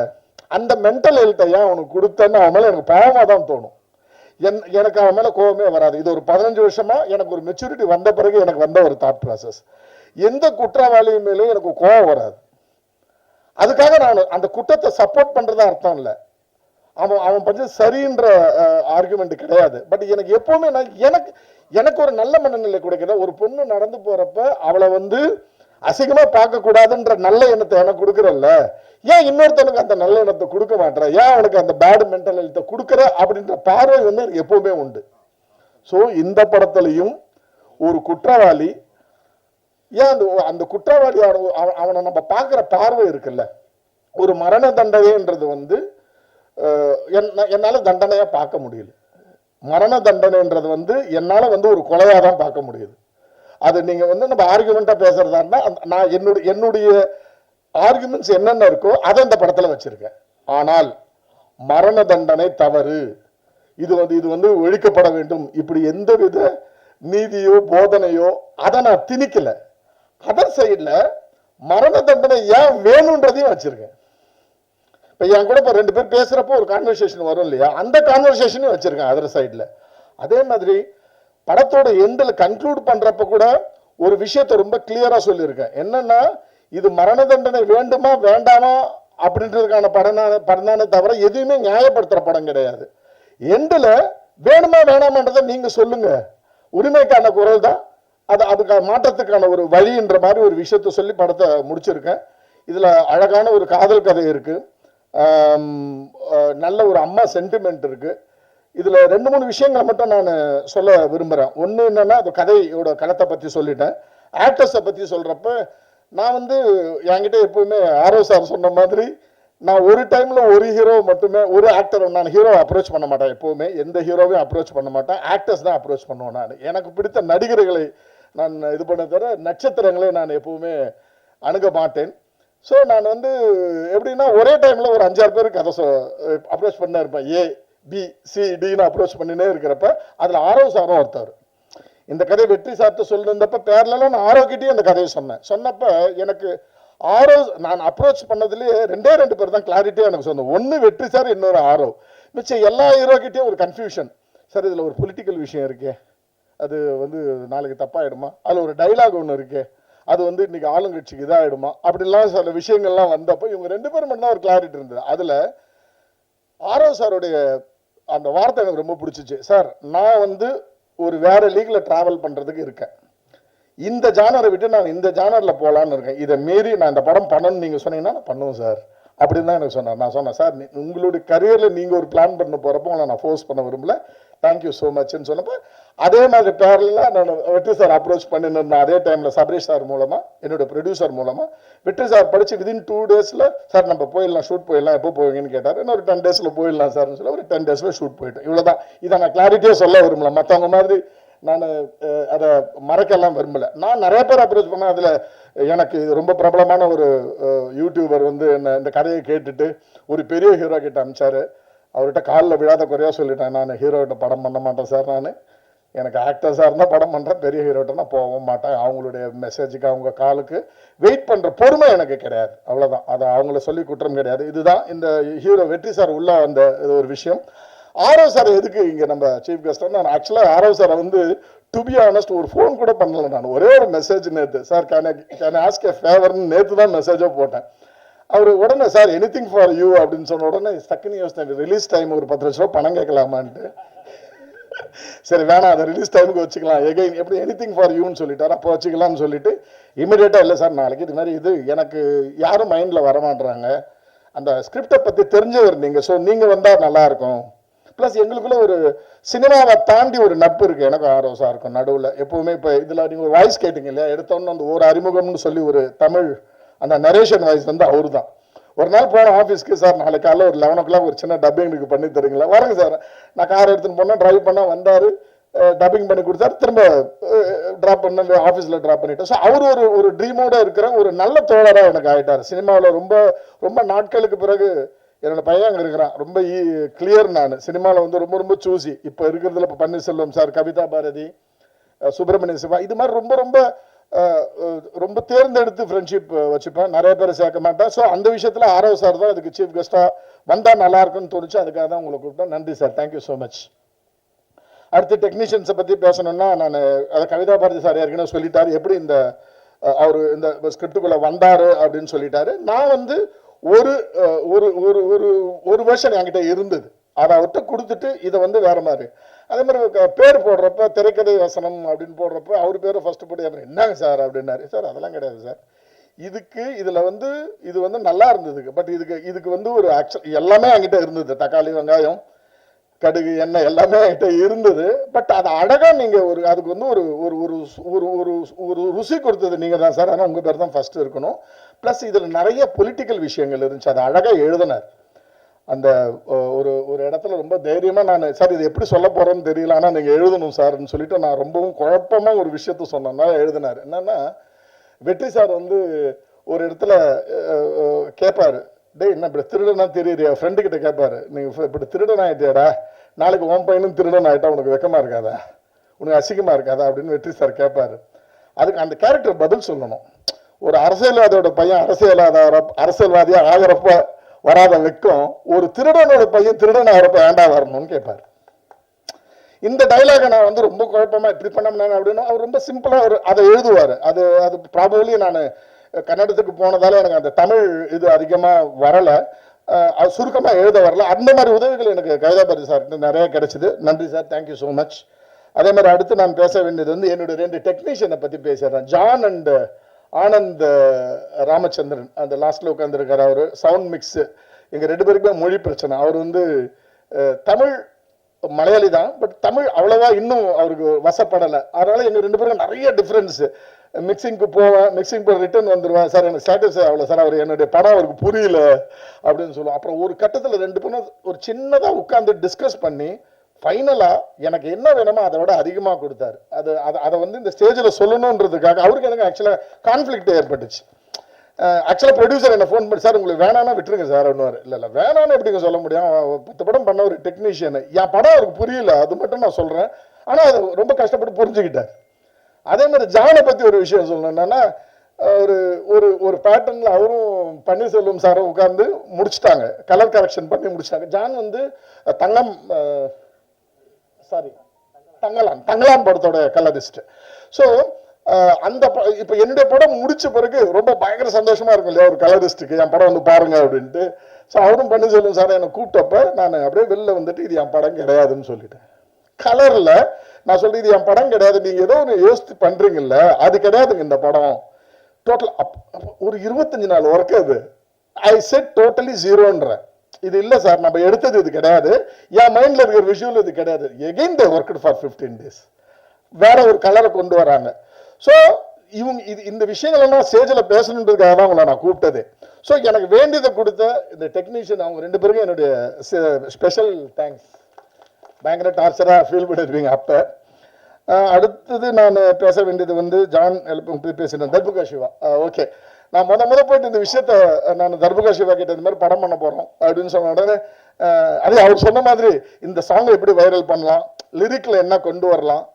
அந்த மென்டல் ஹெல்த்தை ஏன் அவனுக்கு கொடுத்தன்னு அவன் மேலே எனக்கு பாவமாக தான் தோணும். எனக்கு அவன் மேலே கோபமே வராது. இது ஒரு 15 வருஷமா எனக்கு ஒரு மெச்சூரிட்டி வந்த பிறகு எனக்கு வந்த ஒரு தாட் ப்ராசஸ். எந்த குற்றவாளியின் மேலேயும் எனக்கு கோபம் வராது. அதுக்காக நான் அந்த குற்றத்தை சப்போர்ட் பண்ணுறதா அர்த்தம் இல்லை, அவன் பண்ணது சரின்ற ஆர்குமெண்ட் கிடையாது. பட் எனக்கு எப்போவுமே எனக்கு ஒரு நல்ல மனநிலை கொடுக்குற ஒரு பொண்ணு நடந்து போறப்ப அவளை வந்து அசிங்கமா பார்க்க கூடாதுன்ற நல்ல எண்ணத்தை எனக்கு கொடுக்குறல்ல, ஏன் இன்னொருத்தனுக்கு அந்த நல்ல எண்ணத்தை கொடுக்க மாட்டேற, ஏன் அவனுக்கு அந்த பேட் மென்டல் ஹெல்த்தை கொடுக்குற அப்படின்ற பார்வை வந்து எனக்கு எப்பவுமே உண்டு. ஸோ இந்த படத்துலையும் ஒரு குற்றவாளி ஏன் அந்த குற்றவாளி அவனை நம்ம பார்க்குற பார்வை இருக்குல்ல, ஒரு மரண தண்டனைன்றது வந்து என்னால் தண்டனையா பார்க்க முடியல. மரண தண்டனைன்றது வந்து என்னால் வந்து ஒரு கொலையாக தான் பார்க்க முடியுது. அது நீங்கள் வந்து நம்ம ஆர்குமெண்ட்டாக பேசுறதா இருந்தால் நான் என்னுடைய ஆர்குமெண்ட்ஸ் என்னென்ன இருக்கோ அதை இந்த படத்தில் வச்சிருக்கேன். ஆனால் மரண தண்டனை தவறு, இது வந்து ஒழிக்கப்பட வேண்டும், இப்படி எந்தவித நீதியோ போதனையோ அதை நான் திணிக்கல. அதர் சைடில் மரண தண்டனை ஏன் வேணுன்றதையும் வச்சிருக்கேன். இப்போ என் கூட இப்போ 2 பேர் பேசுகிறப்போ ஒரு கான்வர்சேஷன் வரும் இல்லையா, அந்த கான்வர்சேஷனையும் வச்சிருக்கேன் அதர் சைடில். அதே மாதிரி படத்தோட எண்டில் கன்க்ளூட் பண்ணுறப்ப கூட ஒரு விஷயத்தை ரொம்ப கிளியராக சொல்லியிருக்கேன். என்னன்னா, இது மரண தண்டனை வேண்டுமா வேண்டாமா அப்படின்றதுக்கான படம் தவிர எதுவுமே நியாயப்படுத்துகிற படம் கிடையாது. எண்டில் வேணுமா வேணாமான்றதை நீங்கள் சொல்லுங்க, உரிமைக்கான குரல் தான் அதுக்கான மாற்றத்துக்கான ஒரு வழின்ற மாதிரி ஒரு விஷயத்த சொல்லி படத்தை முடிச்சிருக்கேன். இதில் அழகான ஒரு காதல் கதை இருக்கு, நல்ல ஒரு அம்மா சென்டிமெண்ட் இருக்கு. இதில் 2-3 விஷயங்களை மட்டும் நான் சொல்ல விரும்புகிறேன். ஒன்று என்னன்னா, அது கதையோட களத்தை பற்றி சொல்லிட்டேன். ஆக்டர்ஸை பற்றி சொல்கிறப்ப நான் வந்து என்கிட்ட எப்பவுமே ஆரோ சார் சொன்ன மாதிரி நான் ஒரு டைமில் ஒரு ஹீரோ மட்டுமே, ஒரு ஆக்டர், நான் ஹீரோ அப்ரோச் பண்ண மாட்டேன். எப்போவுமே எந்த ஹீரோவையும் அப்ரோச் பண்ண மாட்டேன், ஆக்டர்ஸ் தான் அப்ரோச் பண்ணுவேன். நான் எனக்கு பிடித்த நடிகர்களை நான் இது பண்ண தவிர நட்சத்திரங்களை நான் எப்பவுமே அணுக மாட்டேன். ஸோ நான் வந்து எப்படின்னா ஒரே டைமில் ஒரு 5-6 பேருக்கு கதை அப்ரோச் பண்ணே இருப்பேன். ABCDன்னு அப்ரோச் பண்ணினே இருக்கிறப்ப அதில் ஆரோ சாரும் ஒருத்தர். இந்த கதை வெற்றி சார்ட்டு சொல்லியிருந்தப்ப பேரலாம் நான் ஆரோக்கிட்டையும் அந்த கதையை சொன்னப்ப எனக்கு நான் அப்ரோச் பண்ணதுலேயே 2 பேர் தான் கிளாரிட்டியாக எனக்கு சொன்னேன். ஒன்று வெற்றி சார், இன்னொரு ஆரோ. மிச்சம் எல்லா ஹீரோக்கிட்டையும் ஒரு கன்ஃபியூஷன். சார் இதில் ஒரு பொலிட்டிக்கல் விஷயம் இருக்கே, அது வந்து நாளைக்கு தப்பாயிடுமா, அதில் ஒரு டைலாக் ஒன்று இருக்கே, அது வந்து இன்னைக்கு ஆளுங்கட்சிக்கு இதாகிடுமா, அப்படிலாம் சில விஷயங்கள்லாம் வந்தப்போ இவங்க 2 பேரும் மட்டும் தான் ஒரு கிளாரிட்டி இருந்தது. அதில் ஆரோ சாருடைய அந்த வார்த்தை எனக்கு ரொம்ப பிடிச்சிச்சு. சார் நான் வந்து ஒரு வேற லீக்ல டிராவல் பண்ணுறதுக்கு இருக்கேன், இந்த ஜானரை விட்டு நான் இந்த ஜானரில் போகலான்னு இருக்கேன், இதை மீறி நான் இந்த படம் பண்ணணும்னு நீங்கள் சொன்னீங்கன்னா நான் பண்ணுவேன் சார் அப்படின்னு தான் எனக்கு சொன்னார். நான் சொன்னேன், சார் உங்களுடைய கரியரில் நீங்கள் ஒரு பிளான் பண்ண போகிறப்போ உங்களை நான் ஃபோர்ஸ் பண்ண விரும்பல, தேங்க்யூ ஸோ மச்ன்னு சொன்னப்போ அதே மாதிரி பேரலாக நான் வெற்றி சார் அப்ரோச் பண்ணிருந்தேன். அதே டைமில் சபரீஷ் சார் மூலமாக, என்னோட ப்ரொடியூசர் மூலமாக வெற்றி சார் படித்து விதின் 2 டேஸில் சார் நம்ம போயிடலாம், ஷூட் போயிடலாம், எப்போ போவீங்கன்னு கேட்டார். இன்னொரு 10 டேஸில் போயிடலாம் சார்னு சொல்லி ஒரு 10 டேஸில் ஷூட் போயிட்டோம். இவ்வளோதான். இதை நான் கிளாரிட்டியாக சொல்ல விரும்பல, மற்றவங்க மாதிரி நான் அதை மறக்கலாம் விரும்பலை. நான் நிறைய பேர் அப்ரோச் பண்ணேன். அதில் எனக்கு ரொம்ப பிரபலமான ஒரு யூடியூபர் வந்து என்ன இந்த கதையை கேட்டுட்டு ஒரு பெரிய ஹீரோ கிட்ட அனுப்பிச்சாரு. அவர்கிட்ட காலில் விழாத குறையாக சொல்லிட்டேன், நான் ஹீரோகிட்ட படம் பண்ண மாட்டேன் சார், நான் எனக்கு ஆக்டர்ஸாக இருந்தால் படம் பண்ணுறேன், பெரிய ஹீரோட்ட நான் போகவும் மாட்டேன், அவங்களுடைய மெசேஜுக்கு அவங்க காலுக்கு வெயிட் பண்ணுற பொறுமை எனக்கு கிடையாது, அவ்வளோதான். அதை அவங்கள சொல்லி குற்றம் கிடையாது. இதுதான் இந்த ஹீரோ வெற்றி சார் உள்ள அந்த இது ஒரு விஷயம். ஆரோ சார் எதுக்கு இங்கே நம்ம சீஃப் கெஸ்ட்டாக, நான் ஆக்சுவலாக ஆரோ சாரை வந்து டு பி ஆனஸ்ட் ஒரு ஃபோன் கூட பண்ணலை. நான் ஒரே ஒரு மெசேஜ் நேற்று, சார் கேன் ஆஸ்க் எ ஃபேவர்னு நேற்று தான் மெசேஜாக போட்டேன். அவர் உடனே சார் எனிதிங் ஃபார் யூ அப்படின்னு சொன்ன உடனே டக்குன்னு யோசித்தேன், ரிலீஸ் டைம் ஒரு 10 லட்ச ரூபா பணம் கேட்கலாமான்ட்டு. சரி வேணாம், அதை ரிலீஸ் டைமுக்கு வச்சுக்கலாம், எகைன் எப்படி எனிதிங் ஃபார் யூன்னு சொல்லிட்டாரு, அப்போ வச்சுக்கலாம்னு சொல்லிட்டு இமீடியட்டாக இல்லை சார் நாளைக்கு இது மாதிரி இது எனக்கு யாரும் மைண்டில் வரமாட்டுறாங்க, அந்த ஸ்கிரிப்டை பற்றி தெரிஞ்சவர் நீங்கள், ஸோ நீங்கள் வந்தால் நல்லாயிருக்கும். ப்ளஸ் எங்களுக்குள்ள ஒரு சினிமாவை தாண்டி ஒரு நட்பு இருக்குது எனக்கு ஆரோஸாக இருக்கும் நடுவில் எப்போவுமே. இப்போ இதில் நீங்கள் ஒரு வாய்ஸ் கேட்டிங்க இல்லையா, எடுத்தோன்னு அந்த ஒரு அறிமுகம்னு சொல்லி ஒரு தமிழ் அந்த நரேஷன் வாய்ஸ் வந்து அவரு தான். ஒரு நாள் போன ஆஃபீஸ்க்கு, சார் நாளைக்கு காலையில் ஒரு 11 o'clock ஒரு சின்ன டப்பிங் எனக்கு பண்ணி தரீங்களா, வரங்க சார். நான் கார் எடுத்துன்னு போனேன், ட்ரைவ் பண்ணால் வந்தார், டப்பிங் பண்ணி கொடுத்தாரு, திரும்ப ட்ராப் பண்ண ஆஃபீஸில் ட்ராப் பண்ணிட்டேன். ஸோ அவர் ஒரு ட்ரீமோடு இருக்கிற ஒரு நல்ல தோழராக எனக்கு ஆகிட்டார். சினிமாவில் ரொம்ப ரொம்ப நாட்களுக்கு பிறகு என்னோட பையன் அங்கே இருக்கிறான், ரொம்ப கிளியர். நான் சினிமாவில் வந்து ரொம்ப ரொம்ப சூசி. இப்போ இருக்கிறதுல இப்போ பன்னீர்செல்வம் சார், கவிதா பாரதி, சுப்பிரமணிய சிவா, இது மாதிரி ரொம்ப ரொம்ப ரொம்ப தேர்ந்தெடுத்து ஃப்ரெண்ட்ஷிப் வச்சுப்பேன், நிறைய பேரை சேர்க்க மாட்டேன். ஸோ அந்த விஷயத்தில் ஆரோ சார் தான் அதுக்கு சீஃப் கெஸ்ட்டாக வந்தால் நல்லா இருக்குன்னு தோணுச்சு, அதுக்காக தான் உங்களை கூப்பிட்டேன். நன்றி சார், தேங்க்யூ ஸோ மச். அடுத்து டெக்னீஷியன்ஸை பற்றி பேசணுன்னா, நான் அதை கவிதா பாரதி சார் ஏற்கனவே சொல்லிட்டாரு எப்படி இந்த அவர் இந்த ஸ்கிரிப்டுக்குள்ளே வந்தார் அப்படின்னு சொல்லிட்டாரு. நான் வந்து ஒரு ஒரு ஒரு ஒரு ஒரு வெர்ஷன் என்கிட்ட இருந்தது, அதை அவர்கிட்ட கொடுத்துட்டு இதை வந்து வேற மாதிரி அதே மாதிரி பேர் போடுறப்ப திரைக்கதை வசனம் அப்படின்னு போடுறப்ப அவர் பேரை ஃபஸ்ட்டு போட்டு அப்புறம் என்னங்க சார் அப்படின்னாரு. சார் அதெல்லாம் கிடையாது சார், இதில் வந்து இது வந்து நல்லா இருந்ததுக்கு, பட் இதுக்கு வந்து ஒரு எல்லாமே என்கிட்ட இருந்தது, தக்காளி வெங்காயம் கடுகு எண்ணெய் எல்லாமே என்கிட்ட இருந்தது. பட் அதை அழகாக நீங்கள் அதுக்கு வந்து ஒரு ஒரு ஒரு ஒரு ஒரு ருசி கொடுத்தது நீங்கள் தான் சார். ஆனால் உங்கள் பேர் தான் ஃபஸ்ட்டு இருக்கணும். ப்ளஸ் இதில் நிறைய பொலிட்டிக்கல் விஷயங்கள் இருந்துச்சு, அதை அழகாக எழுதினார். அந்த ஒரு இடத்துல ரொம்ப தைரியமாக நான் சார் இது எப்படி சொல்ல போகிறேன்னு தெரியல, ஆனால் நீங்கள் எழுதணும் சார்ன்னு சொல்லிட்டு நான் ரொம்பவும் குழப்பமாக ஒரு விஷயத்த சொன்னேன்னா எழுதினார். என்னென்னா வெற்றி சார் வந்து ஒரு இடத்துல கேட்பார், டேய் என்ன இப்படி திருடனா தெரியுறியா, ஃப்ரெண்டு கிட்ட கேட்பாரு, நீங்கள் இப்படி திருடன் ஆகிட்டியாடா, நாளைக்கு உன் பையனும் திருடன் ஆகிட்டா உனக்கு வெக்கமாக இருக்காதா, உனக்கு அசிங்கமாக இருக்காதா அப்படின்னு வெற்றி சார் கேட்பாரு. அதுக்கு அந்த கேரக்டர் பதில் சொல்லணும். ஒரு அரசியல்வாதியோட பையன் அரசியல்வாதியாக ஆகிறப்ப வராத வெக்கம் ஒரு திருடனோட பையன் திருடன் ஆகிறப்ப ஏண்டா வரணும்னு கேட்பார். இந்த டைலாகை நான் வந்து ரொம்ப குழப்பமாக இப்படி பண்ணேன் அப்படின்னு அவர் ரொம்ப சிம்பிளாக அதை எழுதுவார். அது ப்ராபபிளி நான் கன்னடத்துக்கு போனதால எனக்கு அந்த தமிழ் இது அதிகமாக வரலை, அது சுருக்கமாக எழுத வரல. அந்த மாதிரி உதவிகள் எனக்கு கைதாபதி சார் நிறைய கிடைச்சிது. நன்றி சார், தேங்க்யூ ஸோ மச். அதே மாதிரி அடுத்து நான் பேச வேண்டியது வந்து என்னுடைய 2 டெக்னீஷியனை பற்றி பேசுகிறேன். ஜான் அண்ட் ஆனந்த் ராமச்சந்திரன், அந்த லாஸ்ட்டில் உட்காந்துருக்கார், அவர் சவுண்ட் மிக்ஸு. எங்கள் 2 பேருக்குமே மொழி பிரச்சனை. அவர் வந்து தமிழ் மலையாளி தான், பட் தமிழ் அவ்வளோவா இன்னும் அவருக்கு வசப்படலை. அதனால் எங்கள் 2 பேருக்கும் நிறைய டிஃப்ரென்ஸு. மிக்சிங்க்கு போவேன், மிக்சிங் போய் ரிட்டர்ன் வந்துடுவேன், சார் எனக்கு ஸ்டேட்டஸ் அவ்வளோ சார், அவர் என்னுடைய படம் அவருக்கு புரியல அப்படின்னு சொல்லுவோம். அப்புறம் ஒரு கட்டத்தில் 2 பேரும் ஒரு சின்னதாக உட்காந்து டிஸ்கஸ் பண்ணி ஃபைனலாக எனக்கு என்ன வேணுமோ அதை விட அதிகமாக கொடுத்தாரு. அதை வந்து இந்த ஸ்டேஜில் சொல்லணுன்றதுக்காக அவருக்கு எனக்கு ஆக்சுவலாக கான்ஃப்ளிக்ட் ஏற்பட்டுச்சு. ஆக்சுவலாக ப்ரொடியூசர் என்ன ஃபோன் பண்ணி, சார் உங்களுக்கு வேணான்னா விட்டுருங்க சார் அப்படின்னாரு. இல்லை வேணான்னு எப்படிங்க சொல்ல முடியும், 10 படம் பண்ண ஒரு டெக்னீஷியனு, என் படம் அவருக்கு புரியல அது மட்டும் நான் சொல்கிறேன், ஆனால் அது ரொம்ப கஷ்டப்பட்டு புரிஞ்சுக்கிட்டார். அதே மாதிரி ஜானை பற்றி ஒரு விஷயம் சொல்லணும். என்னன்னா ஒரு பேட்டர்னில் அவரும் பன்னீர்செல்வம் சாரும் உட்கார்ந்து முடிச்சுட்டாங்க, கலர் கரெக்ஷன் பண்ணி முடிச்சிட்டாங்க. ஜான் வந்து தங்கலான் படத்தோட கலரிஸ்ட். ஸோ அந்த இப்போ என்னுடைய படம் முடிச்ச பிறகு ரொம்ப பயங்கர சந்தோஷமா இருக்கும் இல்லையா ஒரு கலரிஸ்ட்டுக்கு, என் படம் வந்து பாருங்க அப்படின்ட்டு. ஸோ அவரும் பன்னீர்செல்வம் சார் என்னை கூப்பிட்டப்ப நான் அப்படியே வெளில வந்துட்டு இது என் படம் கிடையாதுன்னு சொல்லிட்டேன். கலரில் நான் சொல்றேன் இது என் படம் கிடையாது, நீங்க ஏதோ ஒன்று யோசித்து பண்றீங்கல்ல, அது கிடையாதுங்க இந்த படம். டோட்டல் ஒரு 25 நாள் ஒர்க் அது. ஐ செட் டோட்டலி ஜீரோன்ற. இது இல்லை சார் நம்ம எடுத்தது இது கிடையாது, என் மைண்ட்ல இருக்கிற விஷுவல் இது கிடையாது. Again they worked for 15 days, வேற ஒரு கலரை கொண்டு வராங்க. ஸோ இவங்க இந்த விஷயங்கள் எல்லாம் ஸ்டேஜில் பேசணுன்றதுக்காக தான் அவங்கள நான் கூப்பிட்டது. ஸோ எனக்கு வேண்டியதை கொடுத்த இந்த டெக்னீஷியன் அவங்க 2 பேருக்கும் என்னுடைய ஸ்பெஷல் தேங்க்ஸ். பயங்கர டார்ச்சராக ஃபீல் பண்ணியிருப்பீங்க அப்போ. அடுத்தது நான் பேச வேண்டியது வந்து ஜான் பேசினேன் தர்புகா சிவா. ஓகே, நான் முத போயிட்டு இந்த விஷயத்த நான் தர்புகா சிவா கிட்ட இந்த மாதிரி படம் பண்ண போகிறோம் அப்படின்னு சொன்ன உடனே அதே அவர் சொன்ன மாதிரி இந்த சாங்கை எப்படி வைரல் பண்ணலாம், லிரிக்கில் என்ன கொண்டு வரலாம்,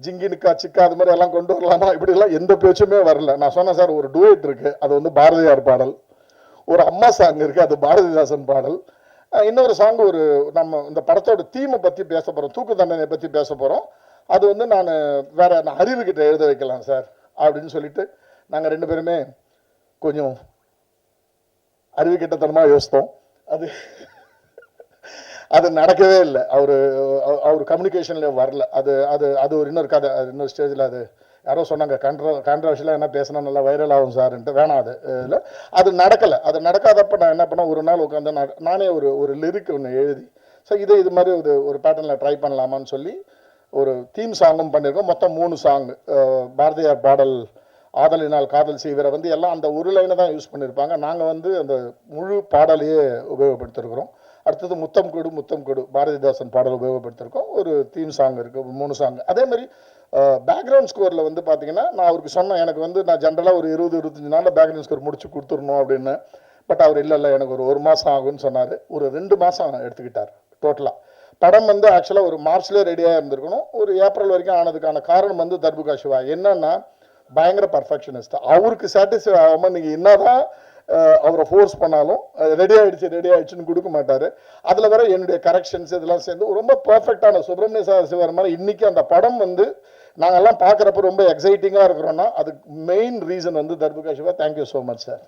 ஜிங்கினுக்கா சிக்கா அது மாதிரி எல்லாம் கொண்டு வரலாமா, இப்படிலாம் எந்த பேச்சுமே வரல. நான் சொன்னேன் சார் ஒரு டூயட் இருக்குது, அது வந்து பாரதியார் பாடல், ஒரு அம்மா சாங் இருக்குது, அது பாரதிதாசன் பாடல், இன்னொரு சாங் ஒரு நம்ம இந்த படத்தோட தீமை பற்றி பேச போகிறோம், தூக்கு தண்டனை பற்றி பேச போகிறோம், அது வந்து நான் அறிவுக்கிட்ட எழுத வைக்கலாம் சார் அப்படின்னு சொல்லிட்டு நாங்கள் 2 பேருமே கொஞ்சம் அறிவுக்கிட்டத்தனமாக யோசித்தோம். அது நடக்கவே இல்லை. அவர் கம்யூனிகேஷனில் வரல. அது ஒரு இன்னொரு கதை, அது இன்னொரு ஸ்டேஜில் அது யாரோ சொன்னாங்க கான்ட்ரவர்ஷியலாக என்ன பேசினா நல்லா வைரல் ஆகும் சார்ன்ட்டு. வேணாம், அது இல்லை, அது நடக்கலை. அது நடக்காதப்ப நான் என்ன பண்ணேன், ஒரு நாள் உட்காந்து நானே ஒரு லிரிக் ஒன்று எழுதி, ஸோ இது மாதிரி ஒரு பேட்டர்னில் ட்ரை பண்ணலாமான்னு சொல்லி ஒரு தீம் சாங்கும் பண்ணியிருக்கோம். மொத்தம் 3 சாங். பாரதியார் பாடல் ஆதலினால் காதல் செய்வரை வந்து எல்லாம் அந்த ஒரு லைனை தான் யூஸ் பண்ணியிருப்பாங்க. நாங்கள் வந்து அந்த முழு பாடலையே உபயோகப்படுத்திருக்கிறோம். அடுத்தது முத்தம் கொடு பாரதிதாசன் பாடல் உபயோகப்படுத்திருக்கோம். ஒரு தீம் சாங் இருக்குது, 3 சாங். அதே மாதிரி பேக்ரவுண்ட் ஸ்கோரில் வந்து பார்த்தீங்கன்னா நான் அவருக்கு சொன்னேன், எனக்கு வந்து நான் ஜென்ரலாக ஒரு 20-25 நாளில் பேக்ரவுண்ட் ஸ்கோர் முடிச்சு கொடுத்துடணும் அப்படின்னு. பட் அவர் இல்லை எனக்கு ஒரு மாதம் ஆகும்னு சொன்னார். ஒரு 2 மாதம் எடுத்துக்கிட்டார் டோட்டலாக. படம் வந்து ஆக்சுவலாக ஒரு மார்ச்லேயே ரெடியாக இருந்திருக்கணும், ஒரு ஏப்ரல் வரைக்கும் ஆனதுக்கான காரணம் வந்து தர்புகா சிவா என்னன்னா பயங்கர பர்ஃபெக்ஷனிஸ்ட். அவருக்கு சாட்டிஸ்ஃபை ஆகாமல் நீங்கள் என்னதான் அவரை ஃபோர்ஸ் பண்ணாலும் ரெடி ஆகிடுச்சுன்னு கொடுக்க மாட்டார். அதில் வர என்னுடைய கரெக்ஷன்ஸ் இதெல்லாம் சேர்ந்து ரொம்ப பர்ஃபெக்டான சுப்பிரமணிய சிவன் மாதிரி இன்றைக்கி அந்த படம் வந்து நாங்கள்லாம் பார்க்குறப்ப ரொம்ப எக்ஸைட்டிங்காக இருக்கிறோன்னா அதுக்கு மெயின் ரீசன் வந்து Darbuka Siva. Thank you so much sir.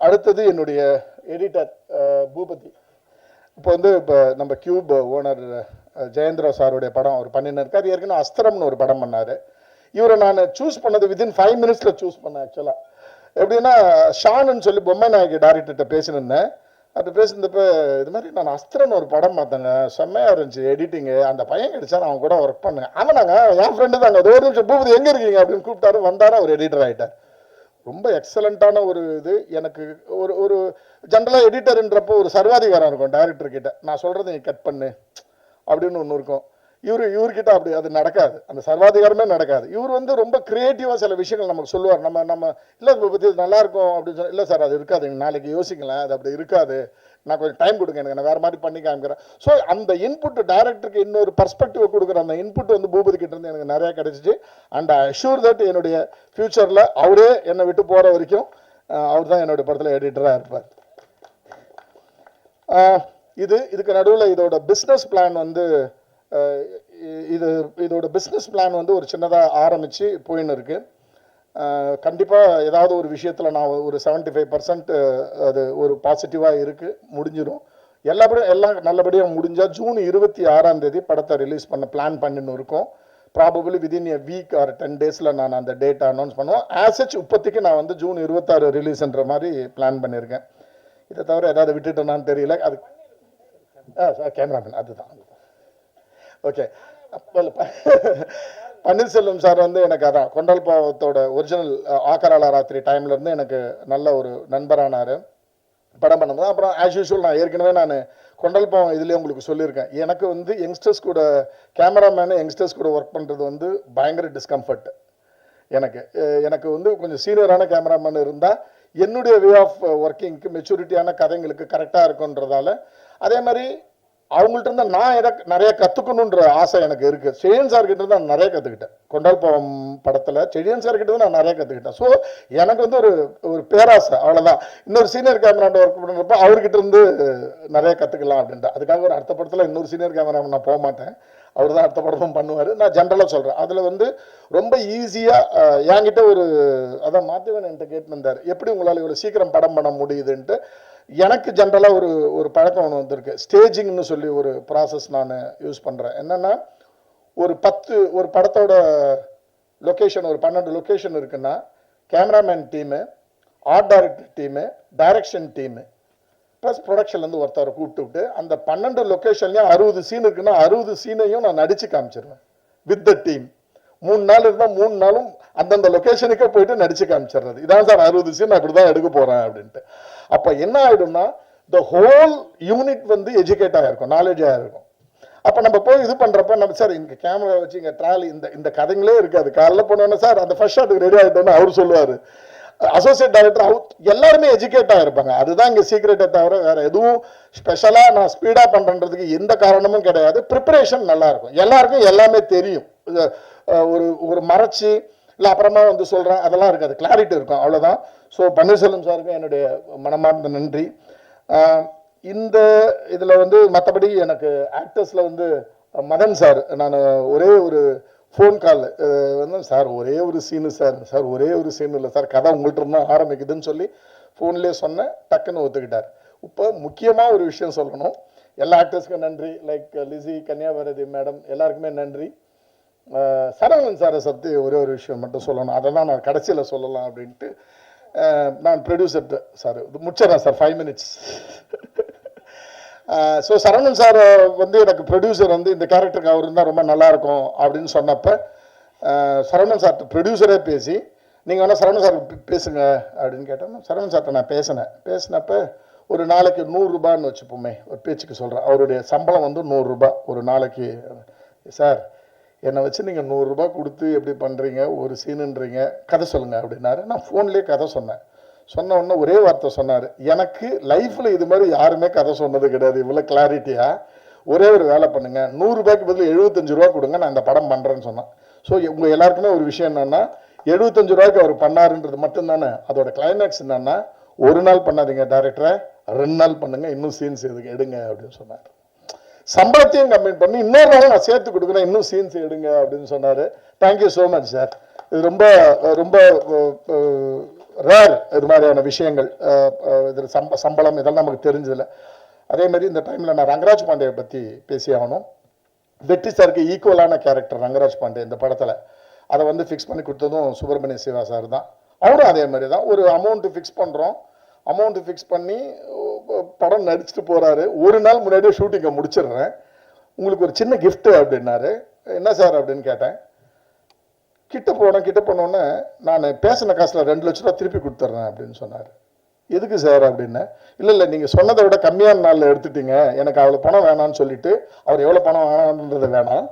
அடுத்தது என்னுடைய எடிட்டர் இப்போ நம்ம கியூப் ஓனர் ஜெயேந்திர சாருடைய படம் அவர் பண்ணின்னு இருக்கார். ஏற்கனவே அஸ்திரம்னு ஒரு படம் பண்ணார். இவரை நான் சூஸ் பண்ணது வித்தின் 5 minutesல சூஸ் பண்ணேன். ஆக்சுவலாக எப்படின்னா, ஷானுன்னு சொல்லி பொம்மை நாயகி டேரக்டர்கிட்ட பேசினிருந்தேன். அது பேசுனப்போ இது மாதிரி நான் அஸ்திரம்னு ஒரு படம் பார்த்தேங்க, செம்மையாக இருந்துச்சு எடிட்டிங்கு, அந்த பையன் கிடைச்சா நான் கூட ஒர்க் பண்ணுங்க. ஆமாண்ணாங்க, என் ஃப்ரெண்டு தாங்க, அது ஒரு நிமிஷம் பூபதி எங்கே இருக்கீங்க அப்படின்னு கூப்பிட்டாரு. வந்தாரு, அவர் எடிட்டர் ஆகிட்டார். ரொம்ப எக்ஸலண்ட்டான ஒரு இது. எனக்கு ஒரு ஒரு ஜென்ரலாக எடிட்டர்ன்றப்போ ஒரு சர்வாதிகாரம் இருக்கும் டேரக்டர்கிட்ட. நான் சொல்கிறத நீ கட் பண்ணு அப்படின்னு ஒன்று இருக்கும். இவர்கிட்ட அப்படி அது நடக்காது, அந்த சர்வாதிகாரமே நடக்காது. இவர் வந்து ரொம்ப கிரியேட்டிவாக சில விஷயங்கள் நமக்கு சொல்லுவார். நம்ம இல்லை இதை பற்றி நல்லா இருக்கும் அப்படின்னு சொல்லி, இல்லை சார் அது இருக்காது, நாளைக்கு யோசிக்கலாம், அது அப்படி இருக்காது, நான் கொஞ்சம் டைம் கொடுங்க, எனக்கு நான் வேறு மாதிரி பண்ணி காமிக்கிறேன். ஸோ அந்த இன்புட் டேரக்டருக்கு இன்னொரு பர்ஸ்பெக்டிவ் கொடுக்குற அந்த இன்புட் வந்து பூபதி கிட்ட இருந்து எனக்கு நிறையா கிடைச்சிச்சு. அண்ட் ஐ அஷ்யூர் தட் என்னுடைய ஃப்யூச்சரில் அவரே என்னை விட்டு போகிற வரைக்கும் அவர் தான் என்னுடைய படத்தில் எடிட்டராக இருப்பார். இதுக்கு நடுவில் இதோட பிஸ்னஸ் பிளான் வந்து இதோட பிஸ்னஸ் பிளான் வந்து ஒரு சின்னதாக ஆரம்பித்து போயின்னு இருக்குது. கண்டிப்பாக ஏதாவது ஒரு விஷயத்தில் நான் ஒரு 75% அது ஒரு பாசிட்டிவாக இருக்குது, முடிஞ்சிடும். எல்லாம் நல்லபடியாக முடிஞ்சால் ஜூன் 26 படத்தை ரிலீஸ் பண்ண பிளான் பண்ணின்னு இருக்கோம். Probably within a week or 10 daysல நான் அந்த டேட்டை அனௌன்ஸ் பண்ணுவோம். ஆசச் இப்போதைக்கு நான் வந்து ஜூன் 26 ரிலீஸ்ன்ற மாதிரி பிளான் பண்ணியிருக்கேன். இதை தவிர ஏதாவது விட்டுட்டேனான்னு தெரியல. அது கேமராமேன் அதுதான். ஓகே, பன்னீர்செல்வம் சார் வந்து எனக்கு அதான் கொண்டல் பாவத்தோட ஒரிஜினல் ஆக்கராள ராத்திரி டைம்லேருந்து எனக்கு நல்ல ஒரு நண்பரானார். படம் பண்ணும்போது அப்புறம் ஆஸ் யூஷுவல் நான் ஏற்கனவே கொண்டல் பாவம் இதுலேயே உங்களுக்கு சொல்லியிருக்கேன். எனக்கு வந்து யங்ஸ்டர்ஸ் கூட கேமராமேனு யங்ஸ்டர்ஸ் கூட ஒர்க் பண்ணுறது வந்து பயங்கர டிஸ்கம்ஃபர்ட். எனக்கு வந்து கொஞ்சம் சீனியரான கேமராமேன் இருந்தால் என்னுடைய வே ஆஃப் ஒர்க்கிங்க்கு மெச்சூரிட்டியான கதைங்களுக்கு கரெக்டாக இருக்குன்றதால, அதே மாதிரி அவங்கள்ட்ட இருந்து நான் நிறைய கற்றுக்கணுன்ற ஆசை எனக்கு இருக்குது. செழியன் சார்கிட்ட தான் நிறைய கற்றுக்கிட்டேன். கொண்டால் பாவம் படத்தில் செழியன் சார்கிட்ட தான் நான் நிறைய கற்றுக்கிட்டேன். ஸோ எனக்கு வந்து ஒரு பேராசை, அவ்வளோதான். இன்னொரு சீனியர் கேமராமேன் ஒர்க் பண்ணுறப்போ அவர்கிட்ட இருந்து நிறைய கற்றுக்கலாம் அப்படின்ட்டு. அதுக்காக ஒரு அடுத்த படத்தில் இன்னொரு சீனியர் கேமராமேன் நான் போக மாட்டேன், அவர் தான் அடுத்த படமும் பண்ணுவார். நான் ஜென்ரலாக சொல்கிறேன். அதில் வந்து ரொம்ப ஈஸியாக என்கிட்ட அதான் மாத்திவன் என்கிட்ட கேட்டுருந்தார், எப்படி உங்களால் இவ்வளோ சீக்கிரம் படம் பண்ண முடியுதுன்ட்டு. எனக்கு ஜென்ரலாக ஒரு பழக்கம் ஒன்று வந்திருக்கு. ஸ்டேஜிங்னு சொல்லி ஒரு ப்ராசஸ் நான் யூஸ் பண்ணுறேன். என்னென்னா, ஒரு படத்தோட லொக்கேஷன் ஒரு 12 லொக்கேஷன் இருக்குன்னா, cameraman team, art director team, direction team plus ப்ரொடக்ஷன்லேருந்து ஒருத்தரை கூப்பிட்டுவிட்டு அந்த 12 லொக்கேஷன்லேயும் 60 சீன் இருக்குன்னா 60 சீனையும் நான் நடித்து காமிச்சிருவேன் வித் த டீம். 3 நாள் இருந்தால் 3 நாளும் அந்தந்த லொக்கேஷனுக்கே போயிட்டு நடிச்சு காமிச்சிடுறது. இதான் சார் 60 சீன் நான் இப்படி தான் எடுக்க போகிறேன் அப்படின்ட்டு. அப்போ என்ன ஆகிடும்னா, த ஹோல் யூனிட் வந்து எஜுகேட் ஆகிருக்கும், நாலேஜாக இருக்கும். அப்போ நம்ம போய் இது பண்ணுறப்ப நம்ம சார் இங்கே கேமரா வச்சு இங்கே ட்ராலி இந்த கதைங்களே இருக்காது. காலையில் போனோன்னா சார் அந்த ஃபர்ஸ்ட் ஷாட்டுக்கு ரெடி ஆகிட்டோன்னு அவர் சொல்லுவார். அசோசியேட் டைரக்டர் எல்லாருமே எஜுகேட் ஆகிருப்பாங்க. அதுதான் இங்கே சீக்ரெட்டை தவிர வேறு எதுவும் ஸ்பெஷலாக நான் ஸ்பீடாக பண்ணுறதுக்கு எந்த காரணமும் கிடையாது. ப்ரிப்பரேஷன் நல்லாயிருக்கும், எல்லாருக்கும் எல்லாமே தெரியும். ஒரு மறைச்சி இல்லை அப்புறமா வந்து சொல்கிறேன் அதெல்லாம் இருக்காது, கிளாரிட்டி இருக்கும், அவ்வளோதான். ஸோ பன்னீர்செல்வம் சாருக்கு என்னுடைய மனமார்ந்த நன்றி. இந்த இதில் வந்து மற்றபடி எனக்கு ஆக்டர்ஸில் வந்து மதன் சார், நான் ஒரே ஒரு ஃபோன் கால் வந்து சார் ஒரே ஒரு சீனு சார் ஒரே ஒரு சீனு இல்லை சார், கதை உங்கள்கிட்ட இருந்தால் ஆரம்பிக்குதுன்னு சொல்லி ஃபோன்லேயே சொன்னேன். டக்குன்னு ஒத்துக்கிட்டார். இப்போ முக்கியமாக ஒரு விஷயம் சொல்லணும். எல்லா ஆக்டர்ஸ்க்கும் நன்றி, லைக் லிசி, கன்னியாபாரதி மேடம், எல்லாருக்குமே நன்றி. சரவணன் சாரை பற்றி ஒரே ஒரு விஷயம் மட்டும் சொல்லணும், அதெல்லாம் நான் கடைசியில் சொல்லலாம் அப்படின்ட்டு. நான் ப்ரொடியூசர் சார் முடிச்சிடறேன் sir, 5 minutes. So Saravanan sir வந்து எனக்கு ப்ரொடியூசர் வந்து இந்த கேரக்டருக்கு அவர் இருந்தால் ரொம்ப நல்லாயிருக்கும் அப்படின்னு சொன்னப்போ சரவணன் சார்கிட்ட ப்ரொடியூசரே பேசி நீங்கள் வேணால் சரவணன் சார் பேசுங்க அப்படின்னு கேட்டேன். சரவணன் சார்கிட்ட நான் பேசினப்போ ஒரு நாளைக்கு 100 ரூபான்னு வச்சுப்போமே, ஒரு பேச்சுக்கு சொல்கிறேன். அவருடைய சம்பளம் வந்து 100 ரூபாய் ஒரு நாளைக்கு. சார் என்னை வச்சு நீங்கள் 100 ரூபாய் கொடுத்து எப்படி பண்ணுறீங்க, ஒரு சீனுன்றீங்க, கதை சொல்லுங்கள் அப்படின்னாரு. நான் ஃபோன்லேயே கதை சொன்ன உடனே ஒரே வார்த்தை சொன்னார், எனக்கு லைஃப்பில் இது மாதிரி யாருமே கதை சொன்னது கிடையாது இவ்வளோ கிளாரிட்டியாக. ஒரே ஒரு வேலை பண்ணுங்கள், 100 ரூபாய்க்கு பதில் 75 ரூபா கொடுங்க, நான் இந்த படம் பண்ணுறேன்னு சொன்னேன். ஸோ உங்கள் எல்லாருக்குமே ஒரு விஷயம் என்னென்னா, 75 ரூபாய்க்கு அவர் பண்ணாருன்றது மட்டும்தானே. அதோட கிளைமேக்ஸ் என்னென்னா, ஒரு நாள் பண்ணாதீங்க டைரக்டரை, 2 நாள் பண்ணுங்கள், இன்னும் சீன்ஸ் எடுங்க அப்படின்னு சொன்னார். சம்பளத்தையும் கம்ப்ளைண்ட் பண்ணி இன்னொரு நாள் நான் சேர்த்து கொடுக்குறேன், இன்னும் சீன்ஸ் எடுங்க அப்படின்னு சொன்னார். Thank you so much sir. இது ரொம்ப ரொம்ப ரேர் இது மாதிரியான விஷயங்கள். இதில் சம்பளம் இதெல்லாம் நமக்கு தெரிஞ்சதில்லை. அதே மாதிரி இந்த டைமில் நான் ரங்கராஜ் பாண்டேயை பற்றி பேசி ஆகணும். வெற்றி சாருக்கு ஈக்குவலான கேரக்டர் ரங்கராஜ் பாண்டே இந்த படத்தில். அதை வந்து ஃபிக்ஸ் பண்ணி கொடுத்ததும் சுப்பிரமணிய சிவா சார் தான். அவரும் அதே மாதிரி தான், ஒரு அமௌண்ட்டு ஃபிக்ஸ் பண்ணுறோம், அமௌண்ட்டு ஃபிக்ஸ் பண்ணி படம் நடிச்சுட்டு போகிறாரு. ஒரு நாள் முன்னாடியே ஷூட்டிங்கை முடிச்சிடுறேன், உங்களுக்கு ஒரு சின்ன கிஃப்ட்டு அப்படின்னாரு. என்ன சார் அப்படின்னு கேட்டேன். கிட்ட போனோன்னே நான் பேசின காசில் 2 லட்ச ரூபா திருப்பி கொடுத்துட்றேன் அப்படின்னு சொன்னார். எதுக்கு சார் அப்படின்னா, இல்லை நீங்கள் சொன்னதை விட கம்மியான நாளில் எடுத்துட்டீங்க, எனக்கு அவ்வளோ பணம் வேணான்னு சொல்லிட்டு, அவர் எவ்வளோ பணம் வேணான்றது வேணாம்.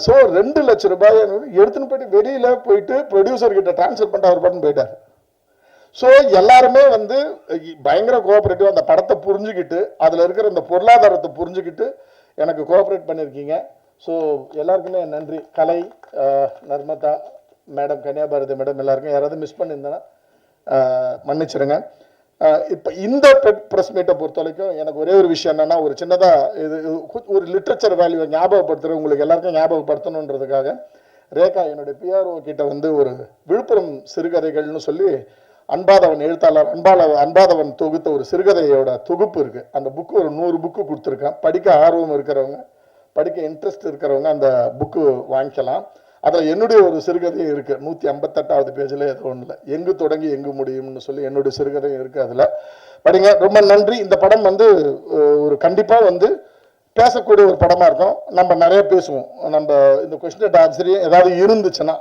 ஸோ 2 லட்ச ரூபாய் எடுத்துன்னு போயிட்டு வெளியில் போயிட்டு ப்ரொடியூசர்கிட்ட ட்ரான்ஸ்ஃபர் பண்ணிட்டு அவர் பாட்டுன்னு போயிட்டார். ஸோ எல்லாருமே வந்து பயங்கர கோஆப்ரேட்டிவ், அந்த படத்தை புரிஞ்சுக்கிட்டு அதில் இருக்கிற இந்த பொருளாதாரத்தை புரிஞ்சுக்கிட்டு எனக்கு கோஆப்ரேட் பண்ணியிருக்கீங்க. ஸோ எல்லாருக்குமே நன்றி. கலை, நர்மதா மேடம், கன்னியாபாரதி மேடம், எல்லாருக்கும். யாராவது மிஸ் பண்ணியிருந்தேன்னா மன்னிச்சிருங்க. இப்போ இந்த ப்ரெஸ் மீட்டை பொறுத்த வரைக்கும் எனக்கு ஒரே ஒரு விஷயம் என்னென்னா, ஒரு சின்னதாக இது ஒரு லிட்ரேச்சர் வேல்யூவை ஞாபகப்படுத்துகிற, உங்களுக்கு எல்லாருக்கும் ஞாபகப்படுத்தணுன்றதுக்காக ரேகா என்னுடைய பிஆர்ஓ கிட்ட வந்து ஒரு விழுப்புரம் சிறுகதைகள்னு சொல்லி அன்பாதவன் எழுத்தாளர் அன்பாதவன் தொகுத்த ஒரு சிறுகதையோட தொகுப்பு இருக்குது. அந்த புக்கு ஒரு 100 புக்கு கொடுத்துருக்கேன். படிக்க ஆர்வம் இருக்கிறவங்க, படிக்க இன்ட்ரெஸ்ட் இருக்கிறவங்க அந்த புக்கு வாங்கிக்கலாம். அதில் என்னுடைய ஒரு சிறுகதையும் இருக்குது, 158வது பேஜில் ஏதோ ஒன்றில், எங்கு தொடங்கி எங்கு முடியும்னு சொல்லி என்னுடைய சிறுகதையும் இருக்குது. அதில் படிங்க. ரொம்ப நன்றி. இந்த படம் வந்து ஒரு கண்டிப்பாக வந்து பேசக்கூடிய ஒரு படமாக இருக்கும். நம்ம நிறைய பேசுவோம். நம்ம இந்த கொஸ்டின் ஆன்சர் ஏதாவது இருந்துச்சுன்னா,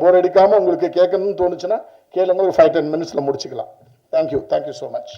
போர் அடிக்காமல் உங்களுக்கு கேட்கணும்னு தோணுச்சுன்னா கேளுங்க. ஒரு 5-10 மினிட்ஸில் முடிச்சுக்கலாம். Thank you so much.